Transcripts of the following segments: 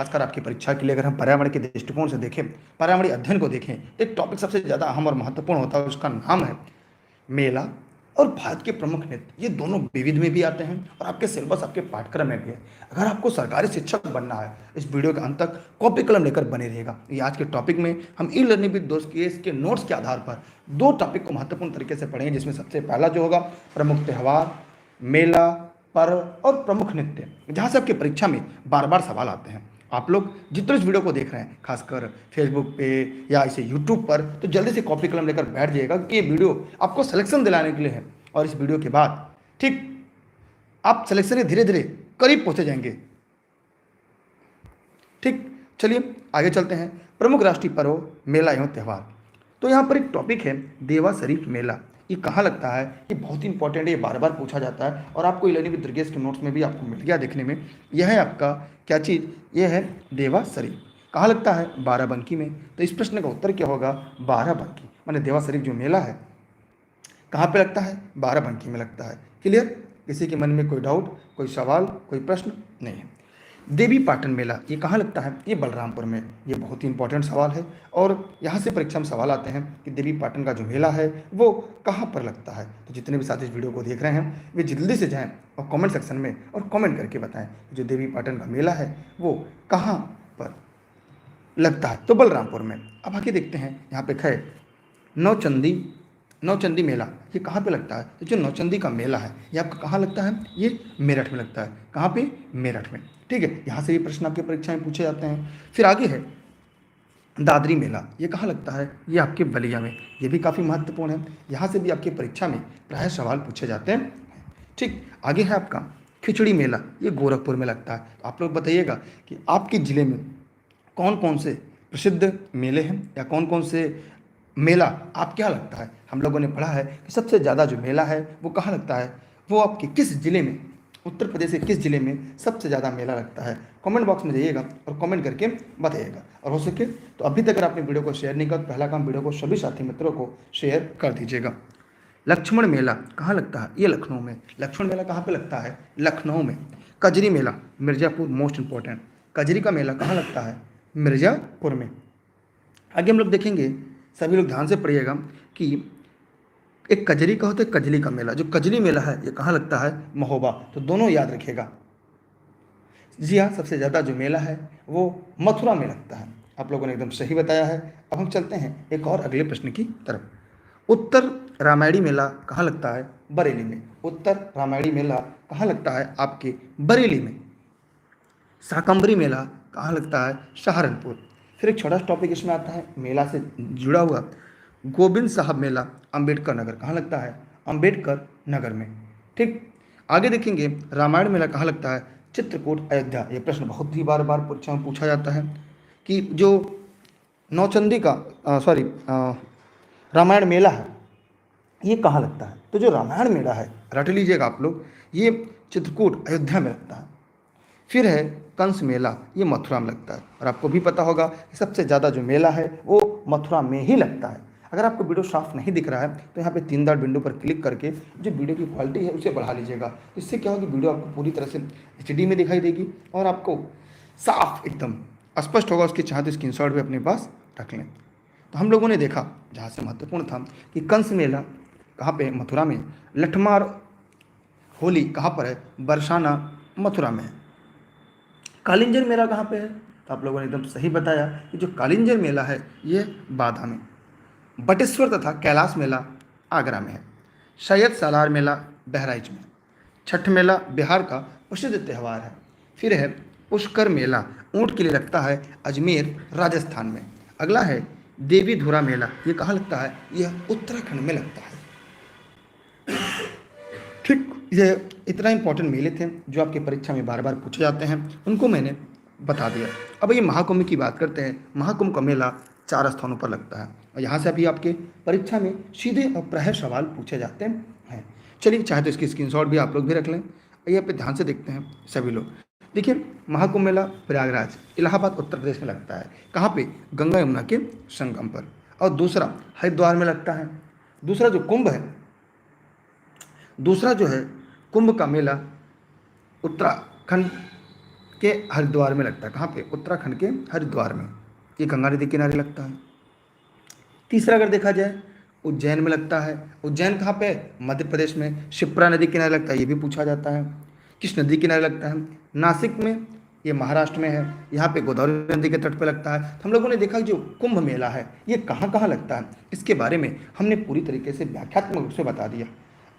खासकर आपकी परीक्षा के लिए अगर हम पर्यावरण के दृष्टिकोण से देखें, पर्यावरणीय अध्ययन को देखें, एक टॉपिक सबसे ज़्यादा अहम और महत्वपूर्ण होता है, उसका नाम है मेला। और भारत के प्रमुख नृत्य, ये दोनों विविध में भी आते हैं और आपके सिलेबस, आपके पाठ्यक्रम में भी है। अगर आपको सरकारी शिक्षक बनना है, इस वीडियो के अंत तक कॉपी कलम लेकर बने रहेगा। ये आज के टॉपिक में हम ई लर्निंग विद दोस्त के इसके नोट्स के आधार पर दो टॉपिक को महत्वपूर्ण तरीके से पढ़ेंगे, जिसमें सबसे पहला जो होगा प्रमुख त्यौहार, मेला, पर्व और प्रमुख नृत्य, जहाँ से आपकी परीक्षा में बार बार सवाल आते हैं। आप लोग जितने इस वीडियो को देख रहे हैं, खासकर फेसबुक पे या इसे यूट्यूब पर, तो जल्दी से कॉपी कलम लेकर बैठ जाइएगा कि ये वीडियो आपको सिलेक्शन दिलाने के लिए है। और इस वीडियो के बाद ठीक आप सिलेक्शन में धीरे धीरे करीब पहुंचे जाएंगे। ठीक, चलिए आगे चलते हैं। प्रमुख राष्ट्रीय पर्व, मेला एवं त्यौहार। तो यहाँ पर एक टॉपिक है देवा शरीफ मेला। ये कहाँ लगता है, ये बहुत ही इंपॉर्टेंट है, ये बार बार पूछा जाता है और आपको ई लर्निंग विद दुर्गेश के नोट्स में भी आपको मिल गया देखने में। यह है आपका क्या चीज़, ये है देवा शरीफ। कहाँ लगता है, बाराबंकी में। तो इस प्रश्न का उत्तर क्या होगा, बाराबंकी। माने देवा शरीफ जो मेला है कहाँ पे लगता है, बाराबंकी में लगता है। क्लियर, किसी के मन में कोई डाउट, कोई सवाल, कोई प्रश्न नहीं है। देवी पाटन मेला, ये कहाँ लगता है, ये बलरामपुर में। ये बहुत ही इंपॉर्टेंट सवाल है और यहाँ से परीक्षा में सवाल आते हैं कि देवी पाटन का जो मेला है वो कहाँ पर लगता है। तो जितने भी साथी इस वीडियो को देख रहे हैं वे जल्दी से जाएं और कमेंट सेक्शन में और कमेंट करके बताएं कि जो देवी पाटन का मेला है वो कहाँ पर लगता है। तो बलरामपुर में। अब आगे देखते हैं, यहाँ पे है नौचंदी मेला, ये कहाँ पे लगता है। तो जो नौचंदी का मेला है ये आपका कहाँ लगता है, ये मेरठ में लगता है। कहाँ पे, मेरठ में। ठीक है, यहाँ से भी प्रश्न आपकी परीक्षा में पूछे जाते हैं। फिर आगे है दादरी मेला, ये कहाँ लगता है, ये आपके बलिया में। ये भी काफ़ी महत्वपूर्ण है, यहाँ से भी आपकी परीक्षा में प्रायः सवाल पूछे जाते हैं। ठीक, आगे है आपका खिचड़ी मेला, ये गोरखपुर में लगता है। तो आप लोग बताइएगा कि आपके ज़िले में कौन कौन से प्रसिद्ध मेले हैं या कौन कौन से मेला आप क्या लगता है। हम लोगों ने पढ़ा है कि सबसे ज़्यादा जो मेला है वो कहाँ लगता है, वो आपके किस ज़िले में, उत्तर प्रदेश के किस ज़िले में सबसे ज़्यादा मेला लगता है। कमेंट बॉक्स में जाइएगा और कमेंट करके बताइएगा। और हो सके तो अभी तक अगर आपने वीडियो को शेयर नहीं किया तो पहला काम, वीडियो को सभी साथी मित्रों को शेयर कर दीजिएगा। लक्ष्मण मेला कहाँ लगता है, ये लखनऊ में। लक्ष्मण मेला कहाँ पे लगता है, लखनऊ में। कजरी मेला मिर्ज़ापुर, मोस्ट इंपॉर्टेंट। कजरी का मेला कहाँ लगता है, मिर्ज़ापुर में। आगे हम लोग देखेंगे, सभी लोग ध्यान से पढ़िएगा कि एक कजरी का होता है, कजली का मेला। जो कजली मेला है ये कहाँ लगता है, महोबा। तो दोनों याद रखिएगा। जी हाँ, सबसे ज़्यादा जो मेला है वो मथुरा में लगता है। आप लोगों ने एकदम सही बताया है। अब हम चलते हैं एक और अगले प्रश्न की तरफ। उत्तर रामायणी मेला कहाँ लगता है, बरेली में। उत्तर रामायणी मेला कहाँ लगता है, आपके बरेली में। शाकंभरी मेला कहाँ लगता है, सहारनपुर। फिर एक छोटा सा टॉपिक इसमें आता है मेला से जुड़ा हुआ, गोविंद साहब मेला अंबेडकर नगर कहाँ लगता है, अंबेडकर नगर में। ठीक, आगे देखेंगे रामायण मेला कहाँ लगता है, चित्रकूट अयोध्या। ये प्रश्न बहुत ही बार बार परीक्षा में पूछा जाता है कि जो नौचंदी का रामायण मेला है ये कहाँ लगता है। तो जो रामायण मेला है, रट लीजिएगा आप लोग, ये चित्रकूट अयोध्या में लगता है। फिर है कंस मेला, ये मथुरा में लगता है। और आपको भी पता होगा कि सबसे ज़्यादा जो मेला है वो मथुरा में ही लगता है। अगर आपको वीडियो साफ नहीं दिख रहा है तो यहाँ पे 3 डॉट विंडो पर क्लिक करके जो वीडियो की क्वालिटी है उसे बढ़ा लीजिएगा। इससे क्या होगा कि वीडियो आपको पूरी तरह से HD में दिखाई देगी और आपको साफ एकदम स्पष्ट होगा। उसकी चाहे तो स्क्रीनशॉट भी अपने पास रख लें। तो हम लोगों ने देखा, जहाँ से महत्वपूर्ण था, कि कंस मेला कहाँ पे, मथुरा में। लठमार होली कहाँ पर है, बरसाना मथुरा में है। कालिंजर मेला कहाँ पे है, तो आप लोगों ने एकदम सही बताया कि जो कालिंजर मेला है ये बाधा में। बटेश्वर तथा कैलाश मेला आगरा में है। सैयद सालार मेला बहराइच में। छठ मेला बिहार का प्रसिद्ध त्यौहार है। फिर है पुष्कर मेला, ऊँट के लिए लगता है, अजमेर राजस्थान में। अगला है देवी धुरा मेला, ये कहाँ लगता है, यह उत्तराखंड में लगता है। ठीक, ये इतना इंपॉर्टेंट मेले थे जो आपके परीक्षा में बार बार पूछे जाते हैं, उनको मैंने बता दिया। अब ये महाकुंभ की बात करते हैं। महाकुंभ का मेला 4 स्थानों पर लगता है और यहाँ से अभी आपके परीक्षा में सीधे और प्रायः सवाल पूछे जाते हैं। चलिए, चाहे तो इसकी स्क्रीनशॉट भी आप लोग भी रख लें। यहाँ पे ध्यान से देखते हैं सभी लोग। देखिए, महाकुंभ मेला प्रयागराज इलाहाबाद उत्तर प्रदेश में लगता है। कहाँ पे, गंगा यमुना के संगम पर। और दूसरा हरिद्वार में लगता है। दूसरा जो कुंभ है, दूसरा जो है कुंभ का मेला उत्तराखंड के हरिद्वार में लगता है। कहाँ पे? उत्तराखंड के हरिद्वार में। ये गंगा नदी किनारे लगता है। तीसरा अगर देखा जाए उज्जैन में लगता है। उज्जैन कहाँ पे? मध्य प्रदेश में। शिप्रा नदी किनारे लगता है, ये भी पूछा जाता है। किस नदी किनारे लगता है? नासिक में, ये महाराष्ट्र में है। यहाँ पे गोदावरी नदी के तट पे लगता है। तो हम लोगों ने देखा कि जो कुंभ मेला है ये कहाँ कहाँ लगता है, इसके बारे में हमने पूरी तरीके से व्याख्यात्मक रूप से बता दिया।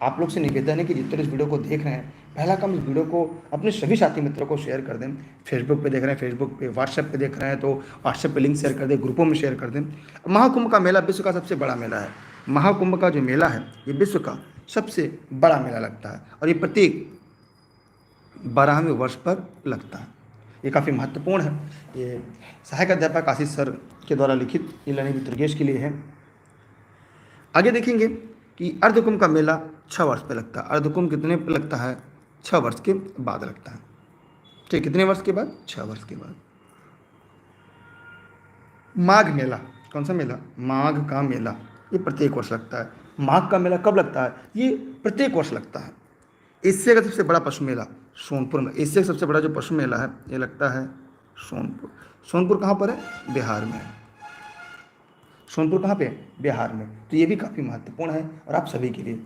आप लोग से निवेदन है कि जितने इस वीडियो को देख रहे हैं, पहला काम इस वीडियो को अपने सभी साथी मित्रों को शेयर कर दें। फेसबुक पे देख रहे हैं फेसबुक पे, व्हाट्सएप पे देख रहे हैं तो व्हाट्सएप पे लिंक शेयर कर दें, ग्रुपों में शेयर कर दें। महाकुंभ का मेला विश्व का सबसे बड़ा मेला है। महाकुंभ का जो मेला है ये विश्व का सबसे बड़ा मेला लगता है और ये प्रत्येक 12वें वर्ष पर लगता है। ये काफ़ी महत्वपूर्ण है। ये सहायक अध्यापक आशीष सर के द्वारा लिखित ये लर्निंग विद दुर्गेश के लिए है। आगे देखेंगे कि अर्धकुंभ का मेला 6 वर्ष पे लगता है। अर्धकुंभ कितने पे लगता है? 6 वर्ष के बाद लगता है। ठीक, कितने वर्ष के बाद? 6 वर्ष के बाद। माघ मेला, कौन सा मेला? माघ का मेला, ये प्रत्येक वर्ष लगता है। माघ का मेला कब लगता है? ये प्रत्येक वर्ष लगता है। एशिया का सबसे बड़ा पशु मेला सोनपुर में। एशिया का सबसे बड़ा जो पशु मेला है ये लगता है सोनपुर। सोनपुर कहाँ पर है? बिहार में है। सोनपुर कहाँ पे? बिहार में। तो ये भी काफ़ी महत्वपूर्ण है और आप सभी के लिए।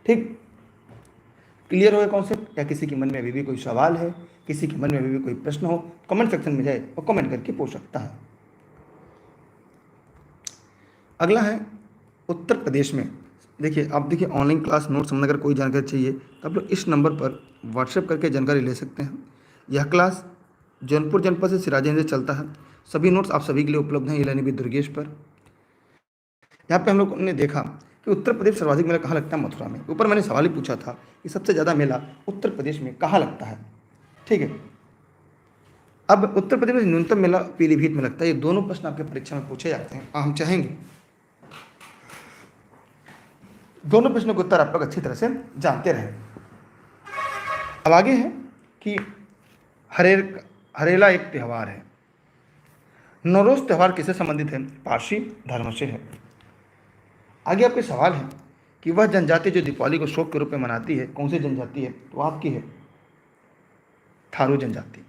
ठीक, क्लियर हो गया कॉन्सेप्ट? या किसी के मन में अभी भी कोई सवाल है, किसी के मन में अभी भी कोई प्रश्न हो, कमेंट सेक्शन में जाए और कमेंट करके पूछ सकता है। अगला है उत्तर प्रदेश में। देखिए, आप देखिए ऑनलाइन क्लास नोट्स में अगर कोई जानकारी चाहिए तो आप लोग इस नंबर पर व्हाट्सएप करके जानकारी ले सकते हैं। यह क्लास जौनपुर जनपद से सिराजेंद्र से चलता है। सभी नोट्स आप सभी के लिए उपलब्ध हैं लर्निंग विद दुर्गेश पर। यहाँ पे हम लोग ने देखा कि उत्तर प्रदेश सर्वाधिक मेला कहाँ लगता है? मथुरा में। ऊपर मैंने सवाल ही पूछा था कि सबसे ज़्यादा मेला उत्तर प्रदेश में कहाँ लगता है। ठीक है, अब उत्तर प्रदेश में न्यूनतम मेला पीलीभीत में लगता है। ये दोनों प्रश्न आपके परीक्षा में पूछे जाते हैं। हम चाहेंगे दोनों प्रश्नों के उत्तर आप लोग अच्छी तरह से जानते रहे। अब आगे है कि हरेला एक त्यौहार है। नौरोज त्यौहार किससे संबंधित है? पारसी धर्म से है। आगे आपके सवाल है कि वह जनजाति जो दीपावली को शोक के रूप में मनाती है कौन सी जनजाति है? तो आपकी है थारू जनजाति।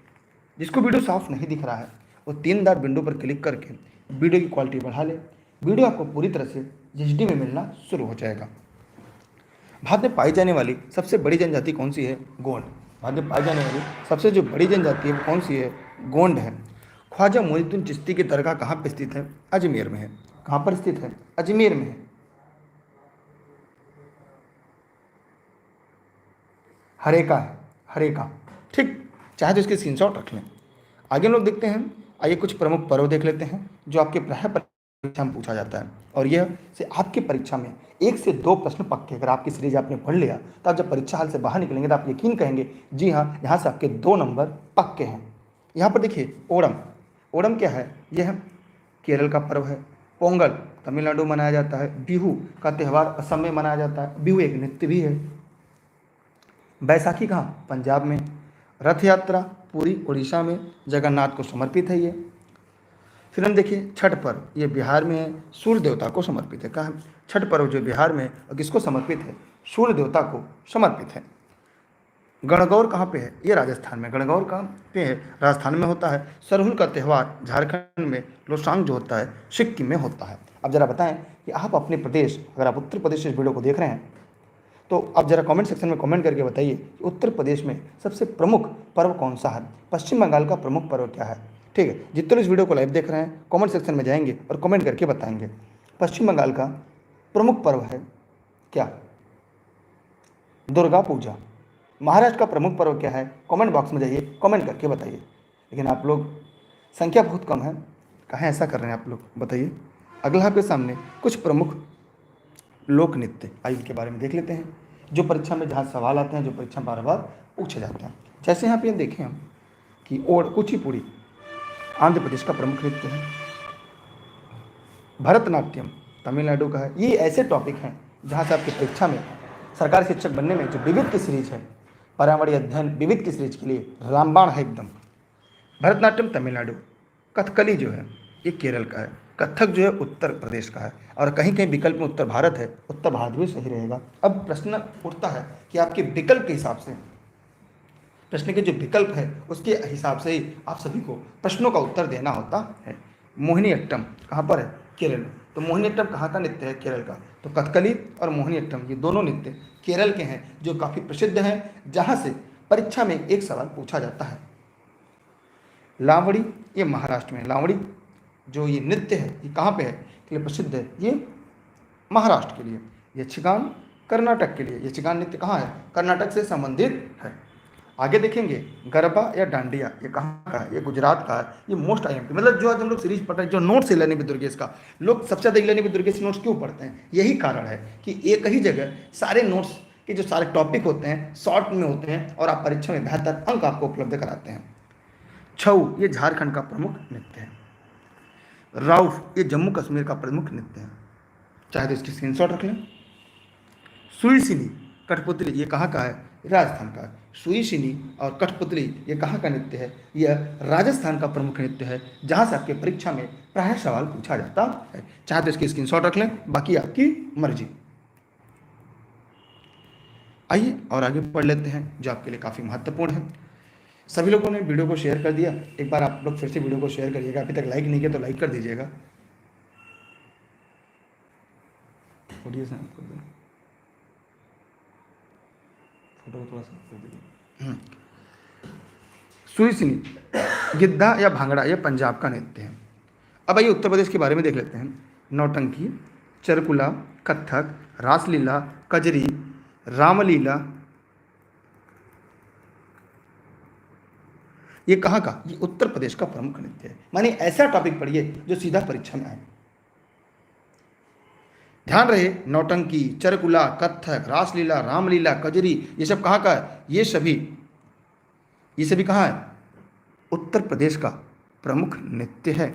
जिसको वीडियो साफ नहीं दिख रहा है वो 3 डॉट विंडो पर क्लिक करके वीडियो की क्वालिटी बढ़ा ले। वीडियो आपको पूरी तरह से HD में मिलना शुरू हो जाएगा। भारत में पाई जाने वाली सबसे बड़ी जनजाति कौन सी है? गोंड। भारत में पाई जाने वाली सबसे जो बड़ी जनजाति है वो कौन सी है? गोंड है। ख्वाजा मोइनुद्दीन चिश्ती की दरगाह कहाँ पर स्थित है? अजमेर में है। कहाँ पर स्थित है? अजमेर में है। हरेका है, हरेका। ठीक, चाहे तो इसके स्क्रीनशॉट रख लें। आगे हम लोग देखते हैं। आइए कुछ प्रमुख पर्व देख लेते हैं जो आपके प्राय परीक्षा में पूछा जाता है और यह से आपकी परीक्षा में 1 से 2 प्रश्न पक्के। अगर आपकी सीरीज आपने पढ़ लिया तो आप जब परीक्षा हाल से बाहर निकलेंगे तो आप यकीन कहेंगे जी हाँ, यहाँ से आपके 2 नंबर पक्के हैं। यहाँ पर देखिए ओणम। ओणम क्या है? यह केरल का पर्व है। पोंगल तमिलनाडु में मनाया जाता है। बिहू का त्यौहार असम में मनाया जाता है। बिहू एक नृत्य भी है। बैसाखी कहाँ? पंजाब में। रथ यात्रा पूरी उड़ीसा में, जगन्नाथ को समर्पित है ये। फिर हम देखिए छठ पर्व, ये बिहार में है, सूर्य देवता को समर्पित है। कहाँ? छठ पर्व जो बिहार में और किसको समर्पित है? सूर्य देवता को समर्पित है। गणगौर कहाँ पे है? ये राजस्थान में। गणगौर कहाँ पे है? राजस्थान में होता है। सरहुल का त्यौहार झारखंड में, लोसांग जो होता है सिक्किम में होता है। अब जरा बताएं कि आप अपने प्रदेश, अगर आप उत्तर प्रदेश से इस वीडियो को देख रहे हैं तो आप जरा कमेंट सेक्शन में कमेंट करके बताइए कि उत्तर प्रदेश में सबसे प्रमुख पर्व कौन सा है? पश्चिम बंगाल का प्रमुख पर्व क्या है? ठीक है, जितने इस वीडियो को लाइव देख रहे हैं कमेंट सेक्शन में जाएंगे और कमेंट करके बताएंगे पश्चिम बंगाल का प्रमुख पर्व है क्या? दुर्गा पूजा। महाराष्ट्र का प्रमुख पर्व क्या है? कमेंट बॉक्स में जाइए, कमेंट करके बताइए। लेकिन आप लोग संख्या बहुत कम है, कहाँ ऐसा कर रहे हैं आप लोग, बताइए। अगला आपके सामने कुछ प्रमुख लोक नृत्य, आइए इनके बारे में देख लेते हैं जो परीक्षा में जहाँ सवाल आते हैं, जो परीक्षा में बार बार पूछे जाते हैं। जैसे यहाँ पे देखें हम कि और कुचिपुड़ी आंध्र प्रदेश का प्रमुख नृत्य है। भरतनाट्यम तमिलनाडु का है। ये ऐसे टॉपिक हैं जहाँ से आपकी परीक्षा में सरकारी शिक्षक बनने में जो विविध की सीरीज है, पर्यावरणीय अध्ययन विविध की सीरीज के लिए रामबाण है एकदम। भरतनाट्यम तमिलनाडु, कथकली जो है ये केरल का है, कथक जो है उत्तर प्रदेश का है और कहीं कहीं विकल्प में उत्तर भारत है। उत्तर भारत भी सही रहेगा। अब प्रश्न उठता है कि आपके विकल्प के हिसाब से प्रश्न के जो विकल्प है उसके हिसाब से ही आप सभी को प्रश्नों का उत्तर देना होता है। मोहिनीअट्टम कहाँ पर है? केरल में। तो मोहिनीअट्टम कहाँ का नृत्य है? केरल का। तो कथकली और मोहिनीअट्टम ये दोनों नृत्य केरल के हैं, जो काफ़ी प्रसिद्ध हैं, जहाँ से परीक्षा में एक सवाल पूछा जाता है। लावड़ी ये महाराष्ट्र में है। लावड़ी जो ये नृत्य है ये कहाँ पे है? के लिए प्रसिद्ध है, ये महाराष्ट्र के लिए। यक्षगान कर्नाटक के लिए। यक्षगान नृत्य कहाँ है? कर्नाटक से संबंधित है। आगे देखेंगे गरबा या डांडिया, ये कहाँ का है? ये गुजरात का है। ये मोस्ट आईएमपी, मतलब जो आज हम लोग सीरीज पढ़ रहे हैं, जो नोट्स है इलानी दुर्गेश का, लोग सबसे ज़्यादा इलानी दुर्गेश नोट्स क्यों पढ़ते हैं? यही कारण है कि एक ही जगह सारे नोट्स के जो सारे टॉपिक होते हैं शॉर्ट में होते हैं और आप परीक्षा में बेहतर अंक आपको उपलब्ध कराते हैं। छऊ ये झारखंड का प्रमुख नृत्य है। राउफ ये जम्मू कश्मीर का प्रमुख नृत्य है, चाहे तो इसकी स्क्रीनशॉट रख लें। सुईसिनी कठपुतली ये कहाँ का है? राजस्थान का। सुईसिनी और कठपुतली ये कहाँ का नृत्य है? यह राजस्थान का प्रमुख नृत्य है, जहाँ से आपके परीक्षा में प्रायः सवाल पूछा जाता है। चाहे तो इसकी स्क्रीनशॉट रख लें, बाकी आपकी मर्जी। आइए और आगे पढ़ लेते हैं जो आपके लिए काफ़ी महत्वपूर्ण है। सभी लोगों ने वीडियो को शेयर कर दिया, एक बार आप लोग फिर से वीडियो को शेयर करिएगा। अभी तक लाइक नहीं किया तो लाइक कर दीजिएगा। फोटो को थोड़ा सा कर दीजिए। सुईसिनी गिद्धा या भांगड़ा ये पंजाब का नृत्य है। अब आइए उत्तर प्रदेश के बारे में देख लेते हैं। नौटंकी, चरकुला, कथक, रासलीला, कजरी, रामलीला, ये कहाँ का? ये उत्तर प्रदेश का प्रमुख नृत्य है। माने ऐसा टॉपिक पढ़िए जो सीधा परीक्षा में आए। ध्यान रहे, नौटंकी, चरकुला, कथक, रासलीला, रामलीला, कजरी, ये सब कहाँ का है? ये सभी कहाँ है? उत्तर प्रदेश का प्रमुख नृत्य है।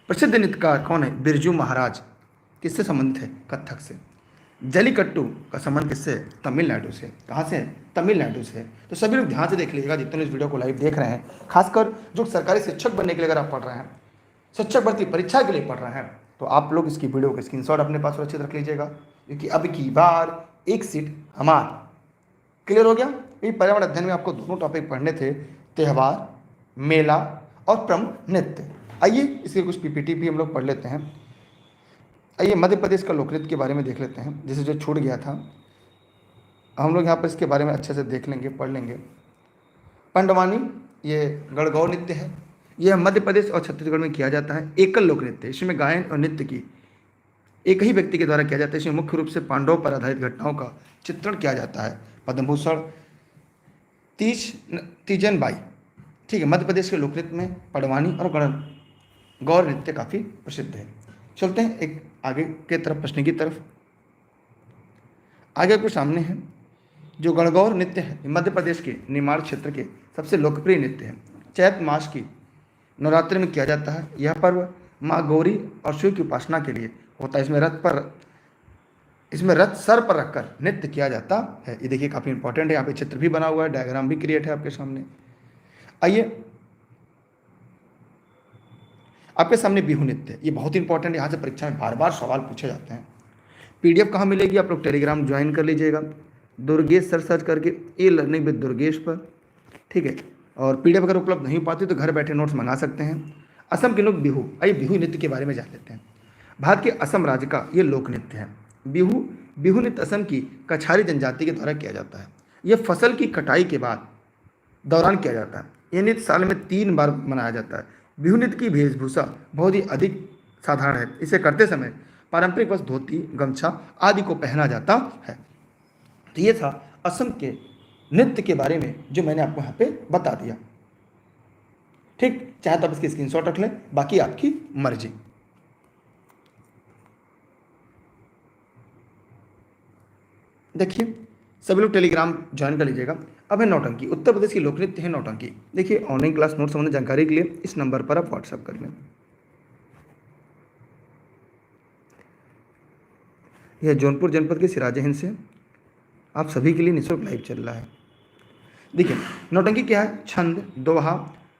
प्रसिद्ध नृत्यकार कौन है? बिरजू महाराज। किससे संबंधित है? कथक से। जलीकट्टू का संबंध किससे? तमिलनाडु से। कहाँ से? तमिलनाडु से। तो सभी लोग ध्यान से देख लीजिएगा जितने इस वीडियो को लाइव देख रहे हैं, खासकर जो सरकारी शिक्षक बनने के लिए अगर आप पढ़ रहे हैं, शिक्षक भर्ती परीक्षा के लिए पढ़ रहे हैं, तो आप लोग इसकी वीडियो का स्क्रीनशॉट अपने पास सुरक्षित रख लीजिएगा, क्योंकि अब की बार एक सीट हमार। क्लियर हो गया? ये पर्यावरण अध्ययन में आपको दोनों टॉपिक पढ़ने थे, त्यौहार, मेला और प्रमुख नृत्य। आइए इसके कुछ पीपीटी भी हम लोग पढ़ लेते हैं। आइए मध्य प्रदेश का लोक नृत्य के बारे में देख लेते हैं, जिसे जो छूट गया था हम लोग यहाँ पर इसके बारे में अच्छे से देख लेंगे, पढ़ लेंगे। पंडवानी ये गणगौर नृत्य है। यह मध्य प्रदेश और छत्तीसगढ़ में किया जाता है। एकल लोक नृत्य, इसमें गायन और नृत्य की एक ही व्यक्ति के द्वारा किया जाता है। इसमें मुख्य रूप से पांडवों पर आधारित घटनाओं का चित्रण किया जाता है। पद्म भूषण तीजन बाई, ठीक है। मध्य प्रदेश के लोक नृत्य में पंडवानी और गणगौर नृत्य काफ़ी प्रसिद्ध है। चलते हैं एक आगे के तरफ, प्रश्न की तरफ। आगे कुछ सामने है जो गणगौर नृत्य है, मध्य प्रदेश के निमाड़ क्षेत्र के सबसे लोकप्रिय नृत्य है। चैत मास की नवरात्रि में किया जाता है। यह पर्व माँ गौरी और शिव की उपासना के लिए होता है। इसमें रथ सर पर रखकर नृत्य किया जाता है। ये देखिए काफ़ी इंपॉर्टेंट है, यहाँ पे चित्र भी बना हुआ है, डायग्राम भी क्रिएट है आपके सामने। आइए आपके सामने बिहू नृत्य, ये बहुत इंपॉर्टेंट है, यहाँ से परीक्षा में बार बार सवाल पूछे जाते हैं। पीडीएफ कहाँ मिलेगी? आप लोग टेलीग्राम ज्वाइन कर लीजिएगा, दुर्गेश सर सर्च करके, ए लर्निंग विद दुर्गेश पर, ठीक है। और पीडीएफ अगर उपलब्ध नहीं हो पाती तो घर बैठे नोट्स मंगा सकते हैं। असम के लोग बिहू, आइए बिहू नृत्य के बारे में जान लेते हैं। भारत के असम राज्य का ये लोक नृत्य है। बिहू नृत्य असम की कछारी जनजाति के द्वारा किया जाता है। यह फसल की कटाई के बाद दौरान किया जाता है। यह नृत्य साल में 3 बार मनाया जाता है। बिहू नृत्य की वेशभूषा बहुत ही अधिक साधारण है। इसे करते समय पारंपरिक वस्त्र, धोती, गमछा आदि को पहना जाता है। तो ये था असम के नृत्य के बारे में जो मैंने आपको यहाँ पे बता दिया, ठीक। चाहे तो आप इसकी स्क्रीनशॉट रख लें, बाकी आपकी मर्जी। देखिए सभी लोग टेलीग्राम ज्वाइन कर लीजिएगा। अब है नौटंकी, उत्तर प्रदेश की लोक नृत्य है नौटंकी। देखिए ऑनलाइन क्लास नोट संबंधी जानकारी के लिए इस नंबर पर आप व्हाट्सएप कर लें। यह जौनपुर जनपद के सिराजे हिंद से आप सभी के लिए निःशुल्क लाइव चल रहा है। देखिए नौटंकी क्या है? छंद, दोहा,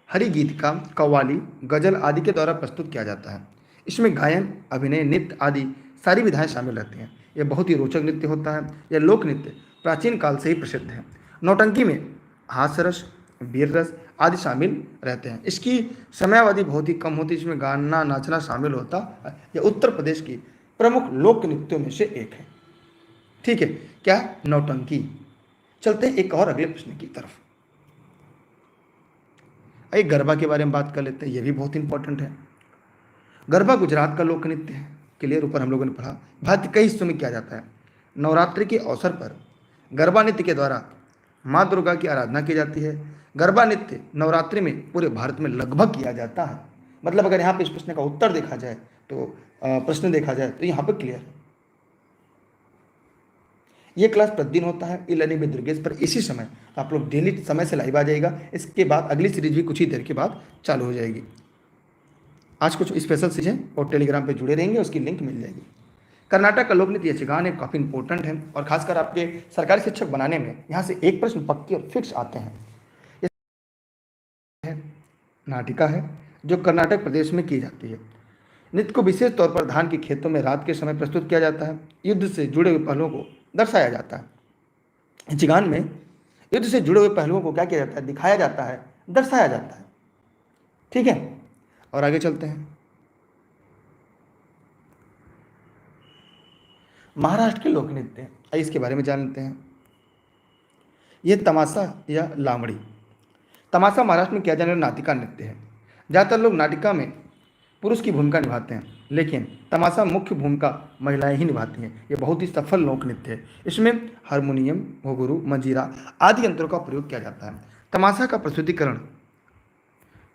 हरि गीत का, कव्वाली, गजल आदि के द्वारा प्रस्तुत किया जाता है। इसमें गायन, अभिनय, नृत्य आदि सारी विधाएं शामिल रहती हैं। यह बहुत ही रोचक नृत्य होता है। यह लोक नृत्य प्राचीन काल से ही प्रसिद्ध है। नौटंकी में हास्य रस, वीर रस आदि शामिल रहते हैं। इसकी समयावधि बहुत ही कम होती है, इसमें गाना नाचना शामिल होता है। यह उत्तर प्रदेश की प्रमुख लोक नृत्यों में से एक है। ठीक है, क्या है? नौटंकी। चलते हैं एक और अगले प्रश्न की तरफ। एक गरबा के बारे में बात कर लेते हैं, यह भी बहुत इंपॉर्टेंट है। गरबा गुजरात का लोक नृत्य है। क्लियर, ऊपर हम लोगों ने पढ़ा। भारत के कई हिस्सों में किया जाता है। नवरात्रि के अवसर पर गरबा नृत्य के द्वारा माँ दुर्गा की आराधना की जाती है। गरबा नृत्य नवरात्रि में पूरे भारत में लगभग किया जाता है। मतलब अगर यहाँ पे इस प्रश्न का उत्तर देखा जाए तो प्रश्न देखा जाए तो यहाँ पे क्लियर है। ये क्लास प्रतिदिन होता है ई लर्निंग विद दुर्गेश पर इसी समय, तो आप लोग डेली समय से लाइव आ जाएगा। इसके बाद अगली सीरीज भी कुछ ही देर के बाद चालू हो जाएगी। आज कुछ स्पेशल चीज़ें और टेलीग्राम पे जुड़े रहेंगे, उसकी लिंक मिल जाएगी। कर्नाटक का लोक नृत्य यक्षगान है, काफ़ी इंपॉर्टेंट है और खासकर आपके सरकारी शिक्षक बनाने में यहाँ से एक प्रश्न पक्के और फिक्स आते हैं। है नाटिका है जो कर्नाटक प्रदेश में की जाती है। नृत्य को विशेष तौर पर धान के खेतों में रात के समय प्रस्तुत किया जाता है। युद्ध से जुड़े हुए पहलुओं को दर्शाया जाता है। यक्षगान में युद्ध से जुड़े हुए पहलुओं को क्या किया जाता है? दिखाया जाता है, दर्शाया जाता है। ठीक है, और आगे चलते हैं। महाराष्ट्र के लोक नृत्य, आइए इसके बारे में जान लेते हैं। यह तमाशा या लावड़ी। तमाशा महाराष्ट्र में किया जाने वाला नाटिका नृत्य है। ज़्यादातर लोग नाटिका में पुरुष की भूमिका निभाते हैं, लेकिन तमाशा मुख्य भूमिका महिलाएं ही निभाती हैं। यह बहुत ही सफल लोक नृत्य है। इसमें हारमोनियम, घुंघरू, मंजीरा आदि यंत्रों का प्रयोग किया जाता है। तमाशा का प्रस्तुतिकरण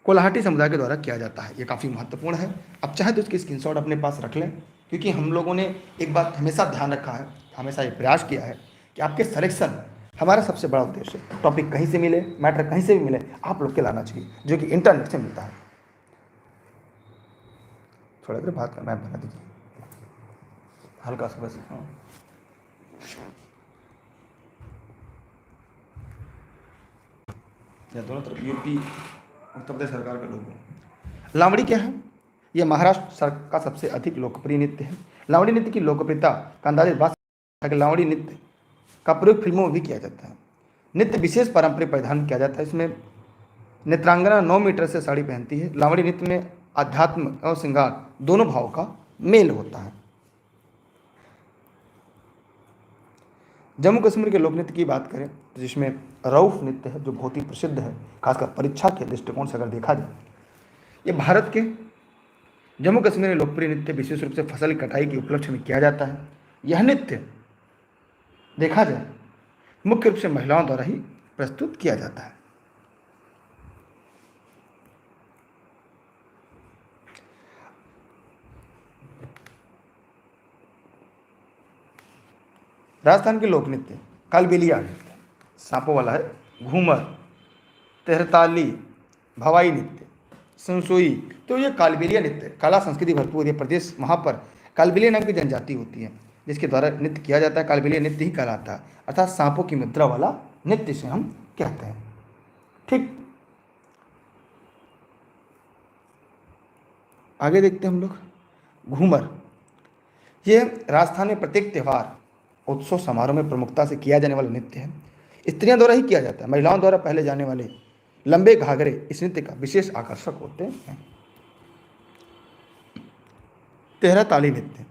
कोल्हाटी समुदाय के द्वारा किया जाता है। ये काफ़ी महत्वपूर्ण है। अब चाहे तो इसकी स्क्रीनशॉट अपने पास रख लें, क्योंकि हम लोगों ने एक बात हमेशा ध्यान रखा है, हमेशा ये प्रयास किया है कि आपके सिलेक्शन हमारा सबसे बड़ा उद्देश्य है। टॉपिक कहीं से मिले, मैटर कहीं से भी मिले, आप लोग के लाना चाहिए, जो कि इंटरनेट से मिलता है। थोड़ा देर बात करना है, बना दीजिए हल्का सा बस। या दोनों तरफ यूपी उत्तर प्रदेश सरकार का लोगो। लावड़ी क्या है? यह महाराष्ट्र का सबसे अधिक लोकप्रिय नृत्य है। लावड़ी नृत्य की लोकप्रियता का अंदाजा इस बात से है कि लावड़ी नृत्य का प्रयोग फिल्मों में भी किया जाता है। नृत्य विशेष पारंपरिक परिधान किया जाता है। इसमें नेत्रांगना 9 मीटर से साड़ी पहनती है। लावड़ी नृत्य में आध्यात्म और श्रृंगार दोनों भावों का मेल होता है। जम्मू कश्मीर के लोक नृत्य की बात करें तो जिसमें रऊफ नृत्य है, जो बहुत ही प्रसिद्ध है, खासकर परीक्षा के दृष्टिकोण से अगर देखा जाए। ये भारत के जम्मू कश्मीर में लोकप्रिय नृत्य विशेष रूप से फसल की कटाई के उपलक्ष्य में किया जाता है। यह नृत्य देखा जाए मुख्य रूप से महिलाओं द्वारा ही प्रस्तुत किया जाता है। राजस्थान के लोक नृत्य कालबेलिया नृत्य, सांपों वाला है, घूमर, तेहरताली, भवाई नृत्य, संसोई। तो ये कालबेलिया नृत्य कला संस्कृति भरपूर। ये प्रदेश वहाँ पर कालबेलिया नाम की जनजाति होती है जिसके द्वारा नृत्य किया जाता है। कालबेलिया नृत्य ही कहलाता है, अर्थात सांपों की मुद्रा वाला नृत्य से हम कहते हैं। ठीक, आगे देखते हैं हम लोग। घूमर, ये राजस्थान में प्रत्येक त्यौहार, उत्सव, समारोह में प्रमुखता से किया जाने वाला नृत्य है। स्त्रियों द्वारा ही किया जाता है। महिलाओं द्वारा पहले जाने वाले लंबे घाघरे इस नृत्य का विशेष आकर्षक होते हैं। तेहरा ताली नृत्य,